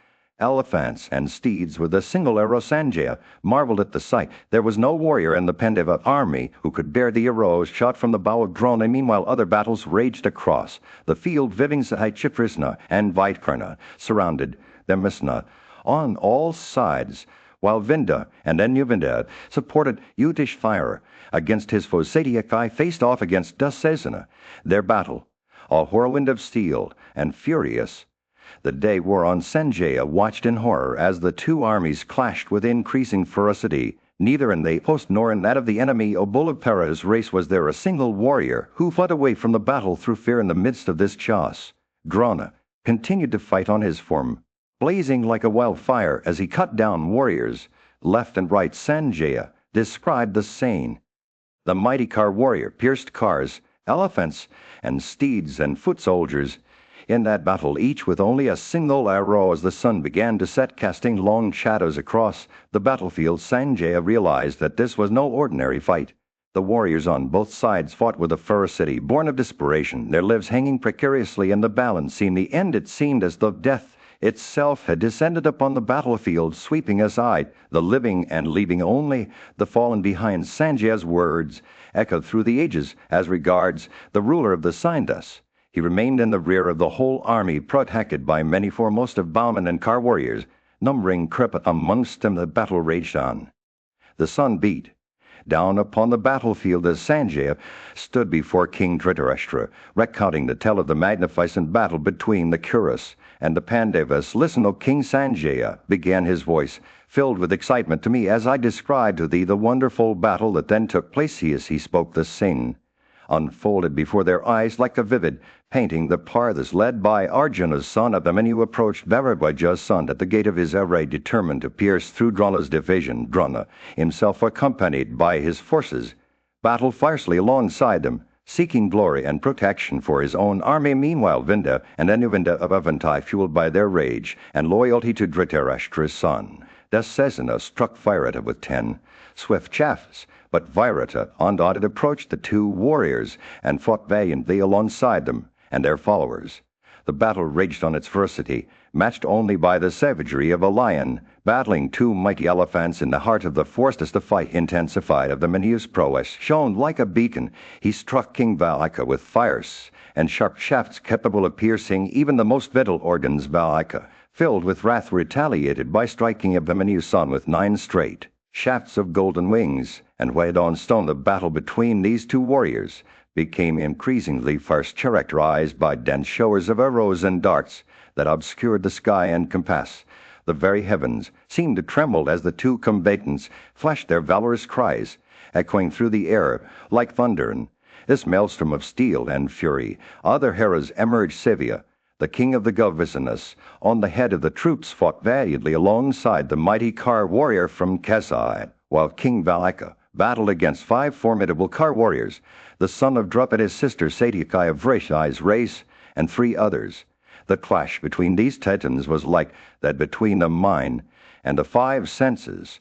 elephants, and steeds with a single arrow. Sanjaya marveled at the sight. There was no warrior in the Pandava army who could bear the arrows shot from the bow of Drona. Meanwhile, other battles raged across the field. Chitrisna and Vaitkarna surrounded Demisna on all sides, while Vinda and Enuvinda supported Yudhishthira against his foes. Satyakai faced off against Dasesana. Their battle, a whirlwind of steel and furious, the day wore on. Sanjaya watched in horror as the two armies clashed with increasing ferocity. Neither in the post nor in that of the enemy Obulapara's race was there a single warrior who fled away from the battle through fear. In the midst of this chaos, Drona continued to fight on his form blazing like a wildfire as he cut down warriors. Left and right, Sanjaya described the scene. The mighty car warrior pierced cars, elephants, and steeds and foot soldiers. In that battle, each with only a single arrow as the sun began to set, casting long shadows across the battlefield, Sanjaya realized that this was no ordinary fight. The warriors on both sides fought with a ferocity born of desperation, their lives hanging precariously in the balance. In the end, it seemed as though death itself had descended upon the battlefield, sweeping aside the living and leaving only the fallen behind. Sanjaya's words echoed through the ages as regards the ruler of the Saindas. He remained in the rear of the whole army, protected by many, foremost of bowmen and car warriors, numbering crippled amongst them. The battle raged on. The sun beat down upon the battlefield as Sanjaya stood before King Dhritarashtra, recounting the tale of the magnificent battle between the Kuras and the Pandavas. "Listen, O King Sanjaya," began his voice, filled with excitement, "to me as I describe to thee the wonderful battle that then took place." As he spoke, the scene unfolded before their eyes like a vivid painting. The Parthas, led by Arjuna's son Abhimanyu, approached Bharadwaja's son at the gate of his array, determined to pierce through Drona's division. Drona, himself accompanied by his forces, battled fiercely alongside them, seeking glory and protection for his own army. Meanwhile, Vinda and Anuvinda of Avanti, fueled by their rage and loyalty to Dhritarashtra's son, Dasesana, struck Virata with 10 swift shafts. But Virata, undaunted, approached the two warriors and fought valiantly alongside them and their followers. The battle raged on its ferocity, matched only by the savagery of a lion battling two mighty elephants in the heart of the forest. As the fight intensified, Abhimanyu's prowess shone like a beacon. He struck King Valika with fires and sharp shafts capable of piercing even the most vital organs. Valika, filled with wrath, retaliated by striking Abhimanyu's son with 9 straight shafts of golden wings, and white on stone. The battle between these two warriors became increasingly fierce, characterized by dense showers of arrows and darts that obscured the sky and compass. The very heavens seemed to tremble as the two combatants flashed their valorous cries, echoing through the air like thunder. In this maelstrom of steel and fury, other heroes emerged. Sevia, the king of the Gavasanas, on the head of the troops, fought valiantly alongside the mighty car warrior from Kasai, while King Valika battled against 5 formidable car warriors, the son of Draupad's sister Satyaki of Vrishai's race, and 3 others. The clash between these titans was like that between the mind and the 5 senses,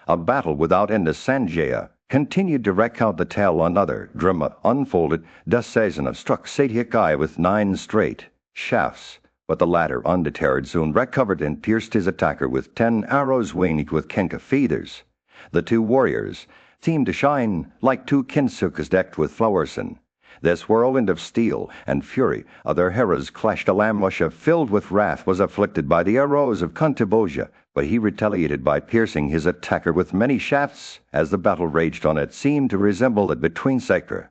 a battle without end. As Sanjaya continued to recount the tale, another drama unfolded. Dasesana struck Satyaki with 9 straight shafts, but the latter, undeterred, soon recovered and pierced his attacker with 10 arrows winged with kenka feathers. The two warriors seemed to shine like 2 kinsukas decked with flowers. In this whirlwind of steel and fury, other heroes clashed. Alamusha, filled with wrath, was afflicted by the arrows of Kantaboja, but he retaliated by piercing his attacker with many shafts. As the battle raged on, it seemed to resemble that between Sakra.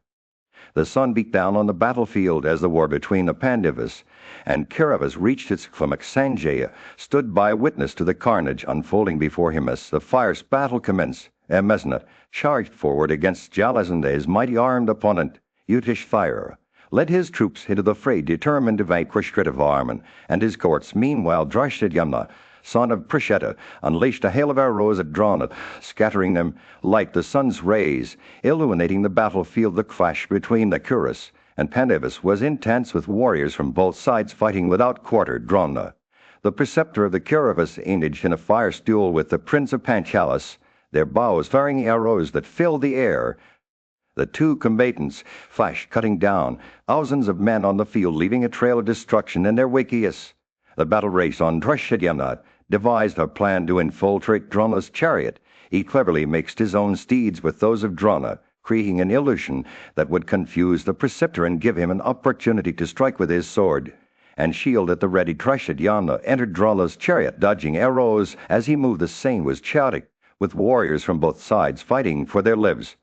The sun beat down on the battlefield as the war between the Pandavas and Kauravas reached its climax. Sanjaya stood by, witness to the carnage unfolding before him. As the fierce battle commenced, Mesna charged forward against Jalasande's mighty armed opponent. Yudhishthira led his troops into the fray, determined to vanquish Kritavarman and his cohorts. Meanwhile, Drashtadyumna, son of Prisheta, unleashed a hail of arrows at Drona, scattering them like the sun's rays, illuminating the battlefield. The clash between the Kuras and Pandavas was intense, with warriors from both sides fighting without quarter. Drona, the preceptor of the Kauravas, engaged in a fierce duel with the prince of Panchalas, their bows firing arrows that filled the air. The two combatants flashed, cutting down thousands of men on the field, leaving a trail of destruction in their wake. The battle raged on. Drashtadyumna devised a plan to infiltrate Drona's chariot. He cleverly mixed his own steeds with those of Drona, creating an illusion that would confuse the preceptor and give him an opportunity to strike with his sword and shield at the ready. Drashtadyumna entered Drona's chariot, dodging arrows as he moved. The scene was chaotic, with warriors from both sides fighting for their lives.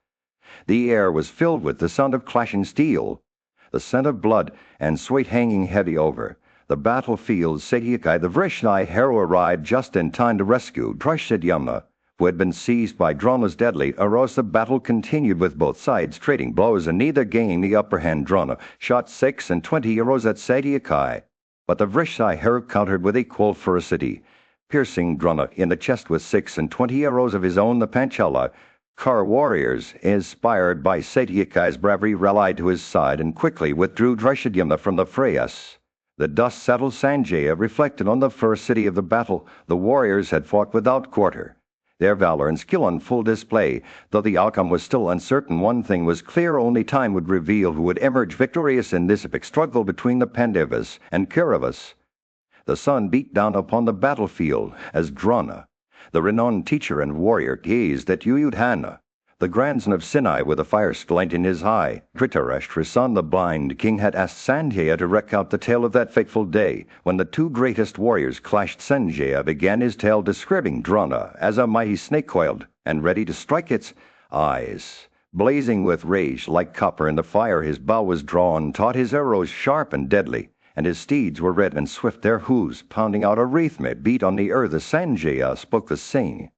The air was filled with the sound of clashing steel, the scent of blood and sweat hanging heavy over the battlefield. Satyaki, the Vrishni hero, arrived just in time to rescue Drashtadyumna, who had been seized by Drona's deadly arrows. The battle continued, with both sides trading blows and neither gained the upper hand. Drona shot 6 and 20 arrows at Satyaki, But the Vrishai hero countered with equal ferocity, piercing Drona in the chest with 26 arrows of his own. The Panchala Kar warriors, inspired by Satyakai's bravery, rallied to his side and quickly withdrew Drishadhyumna from the frayas. The dust settled Sanjaya reflected on the first city of the battle. The warriors had fought without quarter, their valor and skill on full display. Though the outcome was still uncertain, one thing was clear: only time would reveal who would emerge victorious in this epic struggle between the Pandavas and Kauravas. The sun beat down upon the battlefield as Drona, the renowned teacher and warrior, gazed at Yuyudhana, the grandson of Sinai, with a fire glint in his eye. Dhritarashtra's son, the blind king, had asked Sanjaya to recount the tale of that fateful day when the two greatest warriors clashed. Sanjaya began his tale, describing Drona as a mighty snake coiled and ready to strike. Its eyes, blazing with rage like copper in the fire, his bow was drawn taut, his arrows sharp and deadly, and his steeds were red and swift, their hoofs pounding out a rhythmic beat on the earth. As Sanjaya spoke, the scene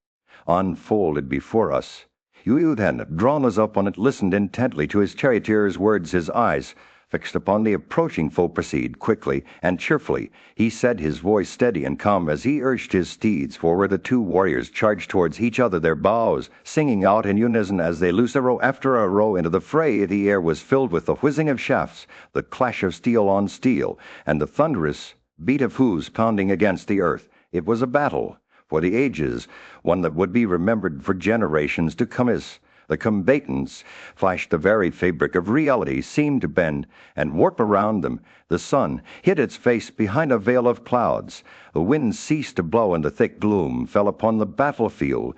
unfolded before us. Yuyudhana, drawn as up on it, listened intently to his charioteer's words. His eyes, fixed upon the approaching foe, proceed quickly and cheerfully. He said, his voice steady and calm, as he urged his steeds forward. The two warriors charged towards each other, their bows singing out in unison as they loosed arrow after arrow into the fray. The air was filled with the whizzing of shafts, the clash of steel on steel, and the thunderous beat of hoofs pounding against the earth. It was a battle for the ages, one that would be remembered for generations to come. As the combatants flashed, the very fabric of reality seemed to bend and warp around them. The sun hid its face behind a veil of clouds. The wind ceased to blow, and the thick gloom fell upon the battlefield.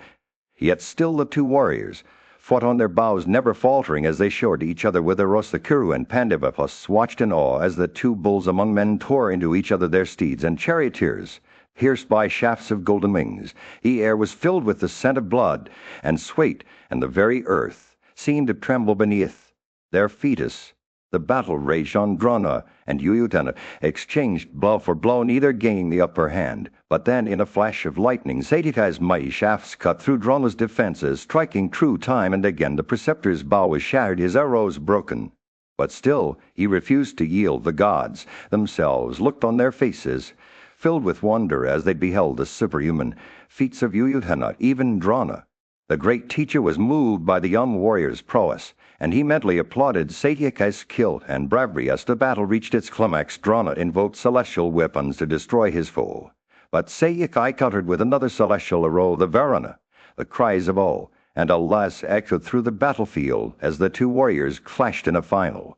Yet still the two warriors fought on, their bows never faltering, as they showed each other with arrows. The Kuru and Pandava plus watched in awe as the two bulls among men tore into each other, their steeds and charioteers pierced by shafts of golden wings. The air was filled with the scent of blood and sweat, and the very earth seemed to tremble beneath their fetus. The battle raged on. Drona and Yuyudhana exchanged blow for blow, neither gaining the upper hand. But then, in a flash of lightning, Satyakai's mighty shafts cut through Drona's defenses, striking true time and again. The preceptor's bow was shattered, his arrows broken. But still he refused to yield. The gods themselves looked on, their faces filled with wonder as they beheld the superhuman feats of Yuyudhana. Even Drona, the great teacher, was moved by the young warrior's prowess, and he mentally applauded Satyakai's skill and bravery. As the battle reached its climax, Drona invoked celestial weapons to destroy his foe. But Satyakai countered with another celestial arrow, the Varuna. The cries of "Oh!" and "Alas!" echoed through the battlefield as the two warriors clashed in a final.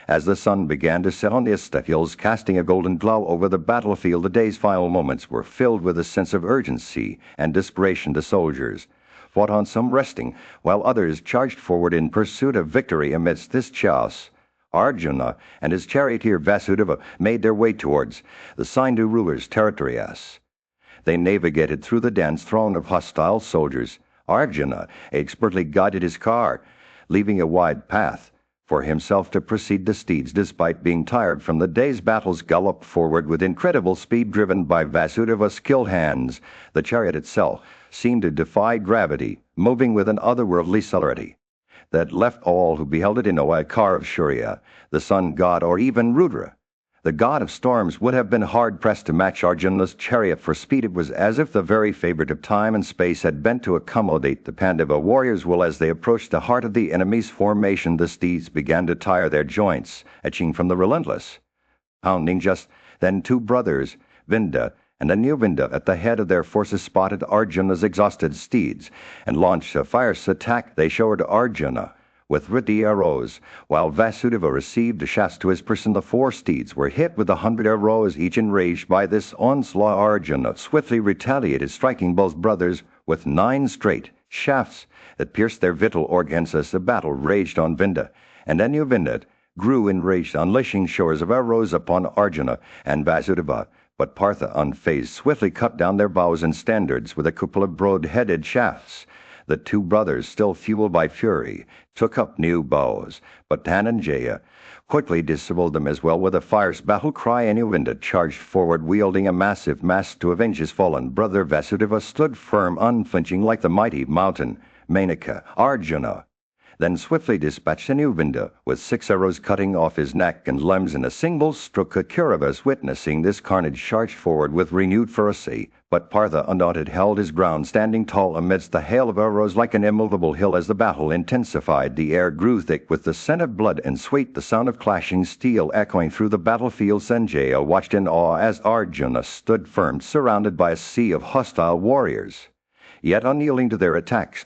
As the sun began to set on the Ista hills, casting a golden glow over the battlefield, the day's final moments were filled with a sense of urgency and desperation. The soldiers fought on, some resting, while others charged forward in pursuit of victory. Amidst this chaos, Arjuna and his charioteer Vasudeva made their way towards the Sindhu ruler's territory. They navigated through the dense throng of hostile soldiers. Arjuna expertly guided his car, leaving a wide path for himself to proceed. The steeds, despite being tired from the day's battles, galloped forward with incredible speed, driven by Vasudeva's skilled hands. The chariot itself seemed to defy gravity, moving with an otherworldly celerity that left all who beheld it in awe. A car of Surya, the sun god, or even Rudra, the god of storms, would have been hard-pressed to match Arjuna's chariot for speed. It was as if the very fabric of time and space had bent to accommodate the Pandava warriors. Well, as they approached the heart of the enemy's formation, the steeds began to tire their joints, etching from the relentless pounding. Just then two brothers, Vinda and Anuvinda, at the head of their forces, spotted Arjuna's exhausted steeds and launched a fierce attack. They showered Arjuna with ready arrows, while Vasudeva received the shafts to his person. The four steeds were hit with 100 arrows each. Enraged by this onslaught, Arjuna swiftly retaliated, striking both brothers with 9 straight shafts that pierced their vital organs. As the battle raged on, Vinda and Anuvinda grew enraged, unleashing showers of arrows upon Arjuna and Vasudeva. But Partha, unfazed, swiftly cut down their bows and standards with a couple of broad-headed shafts. The two brothers, still fueled by fury, took up new bows, but Dhananjaya quickly disabled them as well. With a fierce battle cry, Anuvinda charged forward, wielding a massive mask to avenge his fallen brother. Vasudeva stood firm, unflinching, like the mighty mountain Menaka. Arjuna then swiftly dispatched Anubinda, with 6 arrows cutting off his neck and limbs in a single stroke. Curvus, witnessing this carnage, charged forward with renewed ferocity, but Partha, undaunted, held his ground, standing tall amidst the hail of arrows like an immovable hill. As the battle intensified, the air grew thick with the scent of blood, and sweet the sound of clashing steel echoing through the battlefield. Sanjaya watched in awe as Arjuna stood firm, surrounded by a sea of hostile warriors. Yet unyielding to their attacks,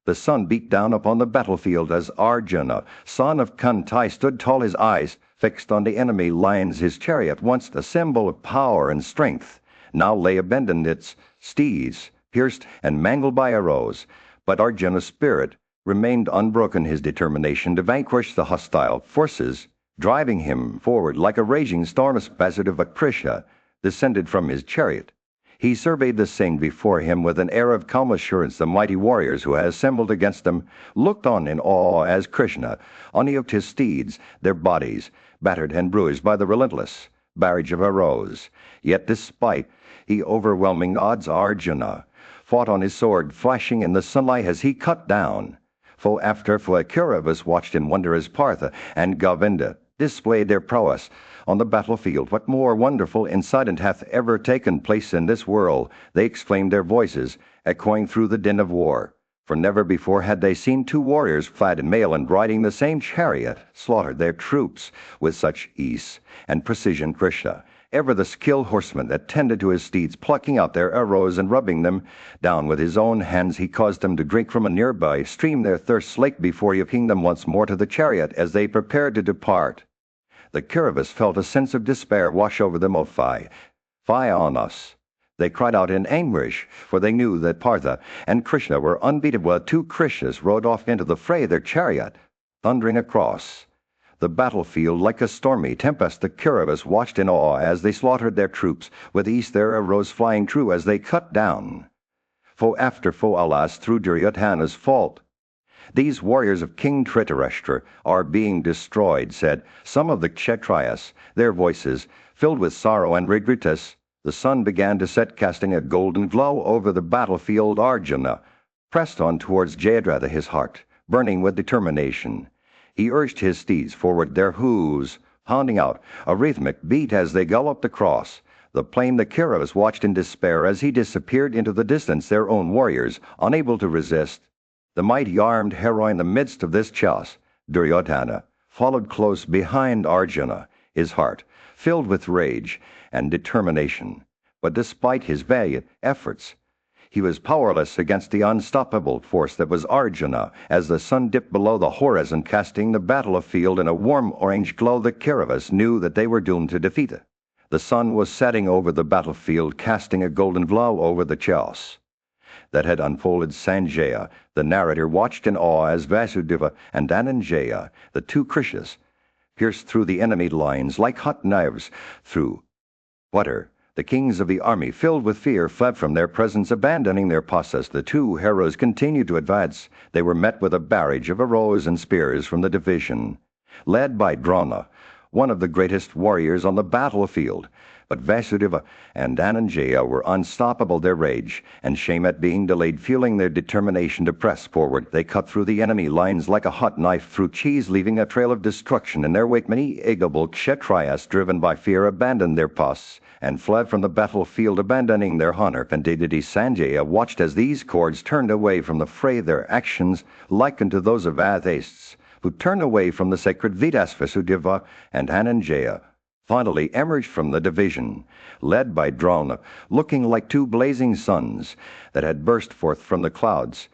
the sun beat down upon the battlefield as Arjuna, son of Kantai, stood tall, his eyes fixed on the enemy lines. His chariot, once a symbol of power and strength, now lay abandoned, its steeds pierced and mangled by arrows. But Arjuna's spirit remained unbroken, his determination to vanquish the hostile forces, driving him forward like a raging storm. As Vasudeva Krishna descended from his chariot, he surveyed the scene before him with an air of calm assurance. The mighty warriors who had assembled against them looked on in awe as Krishna unyoked his steeds, their bodies battered and bruised by the relentless barrage of arrows. Yet despite the overwhelming odds, Arjuna fought on, his sword flashing in the sunlight as he cut down foe after foe. Kauravas watched in wonder as Partha and Govinda displayed their prowess on the battlefield. What more wonderful incident hath ever taken place in this world? They exclaimed, their voices echoing through the din of war. For never before had they seen 2 warriors clad in mail and riding the same chariot slaughter their troops with such ease and precision. Krishna, ever the skilled horseman that tended to his steeds, plucking out their arrows and rubbing them down with his own hands, he caused them to drink from a nearby stream, their thirst slaked before he pinged them once more to the chariot as they prepared to depart. The Kauravas felt a sense of despair wash over them. "O fie on us!" they cried out in anguish, for they knew that Partha and Krishna were unbeatable. 2 Krishnas rode off into the fray, their chariot thundering across the battlefield like a stormy tempest. The Kauravas watched in awe as they slaughtered their troops, with ease their arrows flying true as they cut down foe after foe. Alas, through Duryodhana's fault, these warriors of King Dhritarashtra are being destroyed, said some of the Kshatriyas, their voices filled with sorrow and regret. As the sun began to set, casting a golden glow over the battlefield, Arjuna pressed on towards Jayadratha, his heart burning with determination. He urged his steeds forward, their hoofs pounding out a rhythmic beat as they galloped across the plain. The Kauravas watched in despair as he disappeared into the distance, their own warriors unable to resist the mighty armed hero. In the midst of this chaos, Duryodhana followed close behind Arjuna, his heart filled with rage and determination. But despite his valiant efforts, he was powerless against the unstoppable force that was Arjuna. As the sun dipped below the horizon, casting the battlefield in a warm orange glow, the Kauravas knew that they were doomed to defeat. The sun was setting over the battlefield, casting a golden glow over the chaos that had unfolded. Sanjaya, the narrator, watched in awe as Vasudeva and Dhananjaya, the 2 Krishnas, pierced through the enemy lines like hot knives through butter. The kings of the army, filled with fear, fled from their presence, abandoning their posts. The 2 heroes continued to advance. They were met with a barrage of arrows and spears from the division led by Drona, one of the greatest warriors on the battlefield. But Vasudeva and Dhananjaya were unstoppable, their rage and shame at being delayed fueling their determination to press forward. They cut through the enemy lines like a hot knife through cheese, leaving a trail of destruction in their wake. Many ignoble Kshatriyas, driven by fear, abandoned their posts and fled from the battlefield, abandoning their honor and dignity. Sanjaya watched as these cords turned away from the fray, their actions likened to those of atheists who turned away from the sacred Vedas. Vasudeva and Dhananjaya finally emerged from the division, led by Drona, looking like 2 blazing suns that had burst forth from the clouds.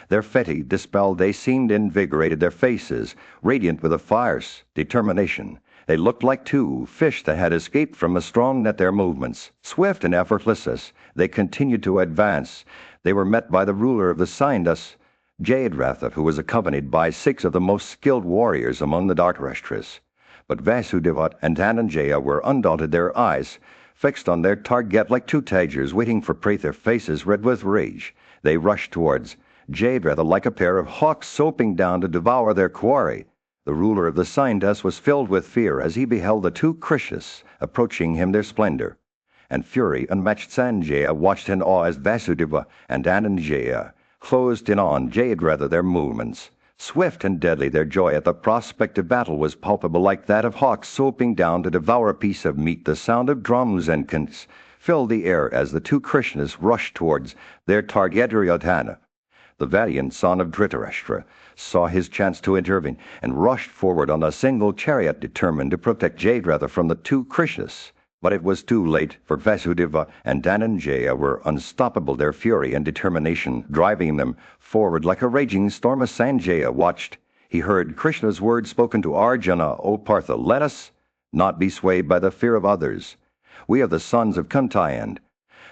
Their fatigue dispelled, they seemed invigorated, their faces radiant with a fierce determination. They looked like 2 fish that had escaped from a strong net. Their movements swift and effortless as they continued to advance. They were met by the ruler of the Saindhas, Jayadratha, who was accompanied by 6 of the most skilled warriors among the Dhritarashtras. But Vasudeva and Dhananjaya were undaunted, their eyes fixed on their target like 2 tigers waiting for prey, their faces red with rage. They rushed towards Jayadratha like a pair of hawks swooping down to devour their quarry. The ruler of the Saindhas was filled with fear as he beheld the 2 Krishnas approaching him, their splendor and fury unmatched. Sanjaya watched in awe as Vasudeva and Dhananjaya closed in on Jayadratha, their movements Swift and deadly their joy at the prospect of battle was palpable, like that of hawks swooping down to devour a piece of meat. The sound of drums and cants filled the air as the two Krishnas rushed towards their target. Duryodhana, the valiant son of Dhritarashtra, saw his chance to intervene and rushed forward on a single chariot, determined to protect Jayadratha from the two Krishnas. But it was too late, for Vasudeva and Dhananjaya were unstoppable, their fury and determination driving them forward like a raging storm. As Sanjaya watched, he heard Krishna's words spoken to Arjuna, "O Partha, let us not be swayed by the fear of others. We are the sons of Kuntayan."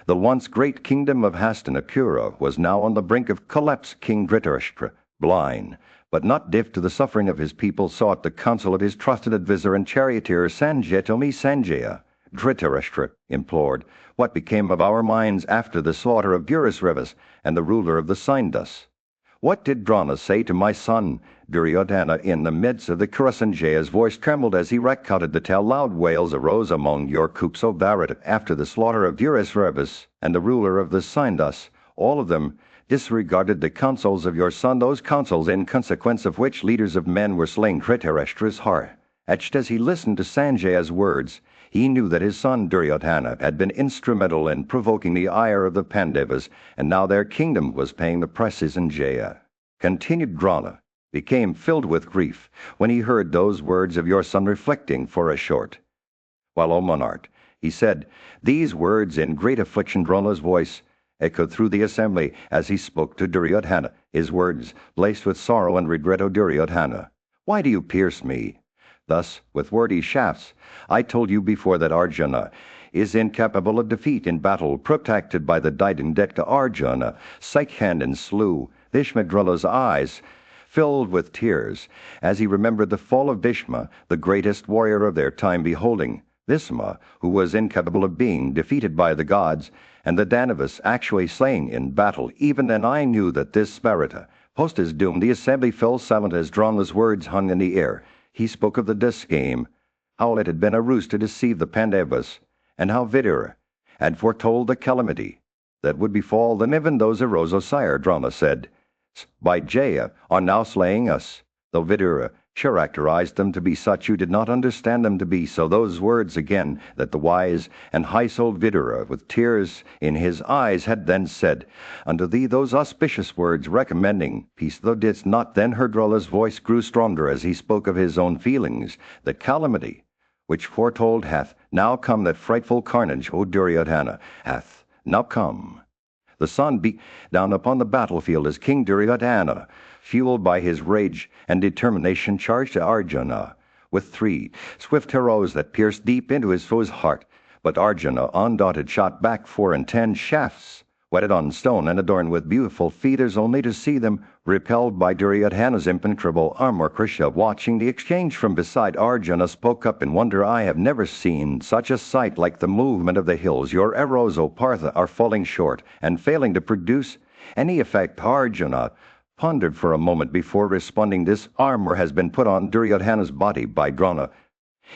The once great kingdom of Hastinapura was now on the brink of collapse. King Dhritarashtra, blind, but not deaf to the suffering of his people, sought the counsel of his trusted advisor and charioteer Sanjaya. "Tell me, Sanjaya," Dhritarashtra implored, "what became of our minds after the slaughter of Burasrevas and the ruler of the Saindhas? What did Drona say to my son Duryodhana in the midst of the Sanjaya's voice trembled as he recounted the tale. Loud wails arose among your coops, O Bharat, after the slaughter of Burasrevas and the ruler of the Saindhas. All of them disregarded the counsels of your son, those counsels in consequence of which leaders of men were slain." Dhritarashtra's heart etched as he listened to Sanjaya's words. He knew that his son Duryodhana had been instrumental in provoking the ire of the Pandavas, and now their kingdom was paying the prices. And Jaya, continued Drona, became filled with grief when he heard those words of your son. Reflecting for a short while, O monarch, he said these words in great affliction. Drona's voice echoed through the assembly as he spoke to Duryodhana, his words laced with sorrow and regret. "O Duryodhana, why do you pierce me thus with wordy shafts? I told you before that Arjuna is incapable of defeat in battle. Protected by the Didandekta, Arjuna sike-hand and slew Bhishma." Drona's eyes filled with tears as he remembered the fall of Bhishma, the greatest warrior of their time. Beholding Bhishma, who was incapable of being defeated by the gods, and the Danavas actually slain in battle, even then I knew that this Bharata post is doomed. The assembly fell silent as Drona's words hung in the air. He spoke of the scheme, how it had been a ruse to deceive the Pandavas, and how Vidura had foretold the calamity that would befall them. "Even those arose, O sire," Drona said, "by Jaya are now slaying us, though Vidura characterized them to be such. You did not understand them to be so." Those words again that the wise and high-souled Vidura, with tears in his eyes, had then said unto thee, those auspicious words recommending peace. Thou didst not then hear. Drona's voice grew stronger as he spoke of his own feelings. "The calamity which foretold hath now come, that frightful carnage, O Duryodhana, hath now come. The sun beat down upon the battlefield as King Duryodhana, fueled by his rage and determination, charged to Arjuna with 3 swift arrows that pierced deep into his foe's heart. But Arjuna, undaunted, shot back 4 and 10 shafts, whetted on stone and adorned with beautiful feathers, only to see them repelled by Duryodhana's impenetrable armor. Krishna, watching the exchange from beside Arjuna, spoke up in wonder, "I have never seen such a sight, like the movement of the hills. Your arrows, O Partha, are falling short and failing to produce any effect." Arjuna pondered for a moment before responding. "This armor has been put on Duryodhana's body by Drona.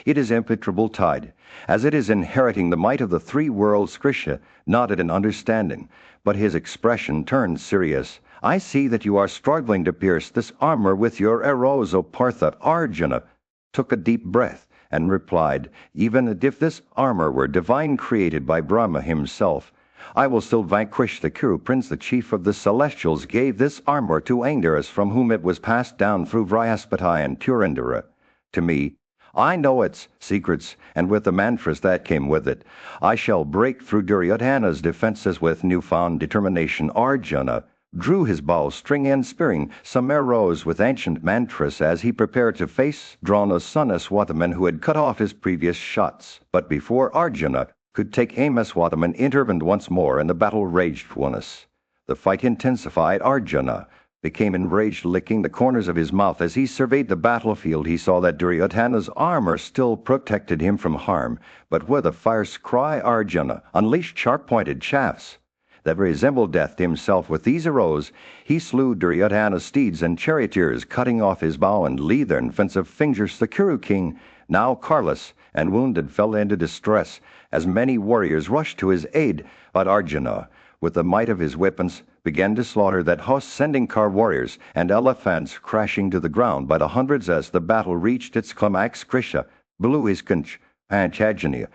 It is impenetrable tied, as it is inheriting the might of the 3 worlds." Krishna nodded in understanding, but his expression turned serious. "I see that you are struggling to pierce this armor with your arrows, O Partha." Arjuna took a deep breath and replied, "Even if this armor were divine, created by Brahma himself, I will still vanquish the Kuru prince. The chief of the celestials gave this armor to Aindaras, from whom it was passed down through Vryaspati and Turindara to me. I know its secrets, and with the mantras that came with it, I shall break through Duryodhana's defenses with newfound determination." Arjuna drew his bowstring and, spearing some arrows with ancient mantras, as he prepared to face Drona's son Aswathaman, who had cut off his previous shots. But before Arjuna could take aim, Aswathaman intervened once more, and the battle raged once. The fight intensified. Arjuna became enraged, licking the corners of his mouth. As he surveyed the battlefield, he saw that Duryodhana's armor still protected him from harm, but with a fierce cry, Arjuna unleashed sharp-pointed shafts that resembled death himself. With these arrows he slew Duryodhana's steeds and charioteers, cutting off his bow and leather and fence-of fingers. The Kuru king, now carless and wounded, fell into distress as many warriors rushed to his aid, but Arjuna, with the might of his weapons, began to slaughter that host, sending car warriors and elephants crashing to the ground by the hundreds as the battle reached its climax. Krisha blew his conch Panchajanya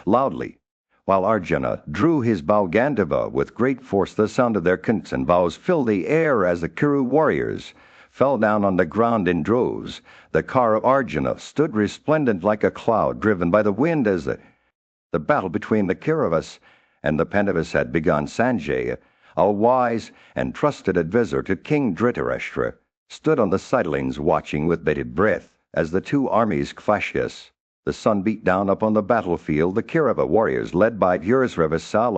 loudly, while Arjuna drew his bow Gandhava with great force. The sound of their conchs and bows filled the air as the Kuru warriors fell down on the ground in droves. The car of Arjuna stood resplendent like a cloud driven by the wind as the battle between the Kauravas and the Pandavas had begun. Sanjaya, a wise and trusted advisor to King Dhritarashtra, stood on the sidelines watching with bated breath as the two armies clashed. The sun beat down upon the battlefield. The Kaurava warriors, led by Yurasrava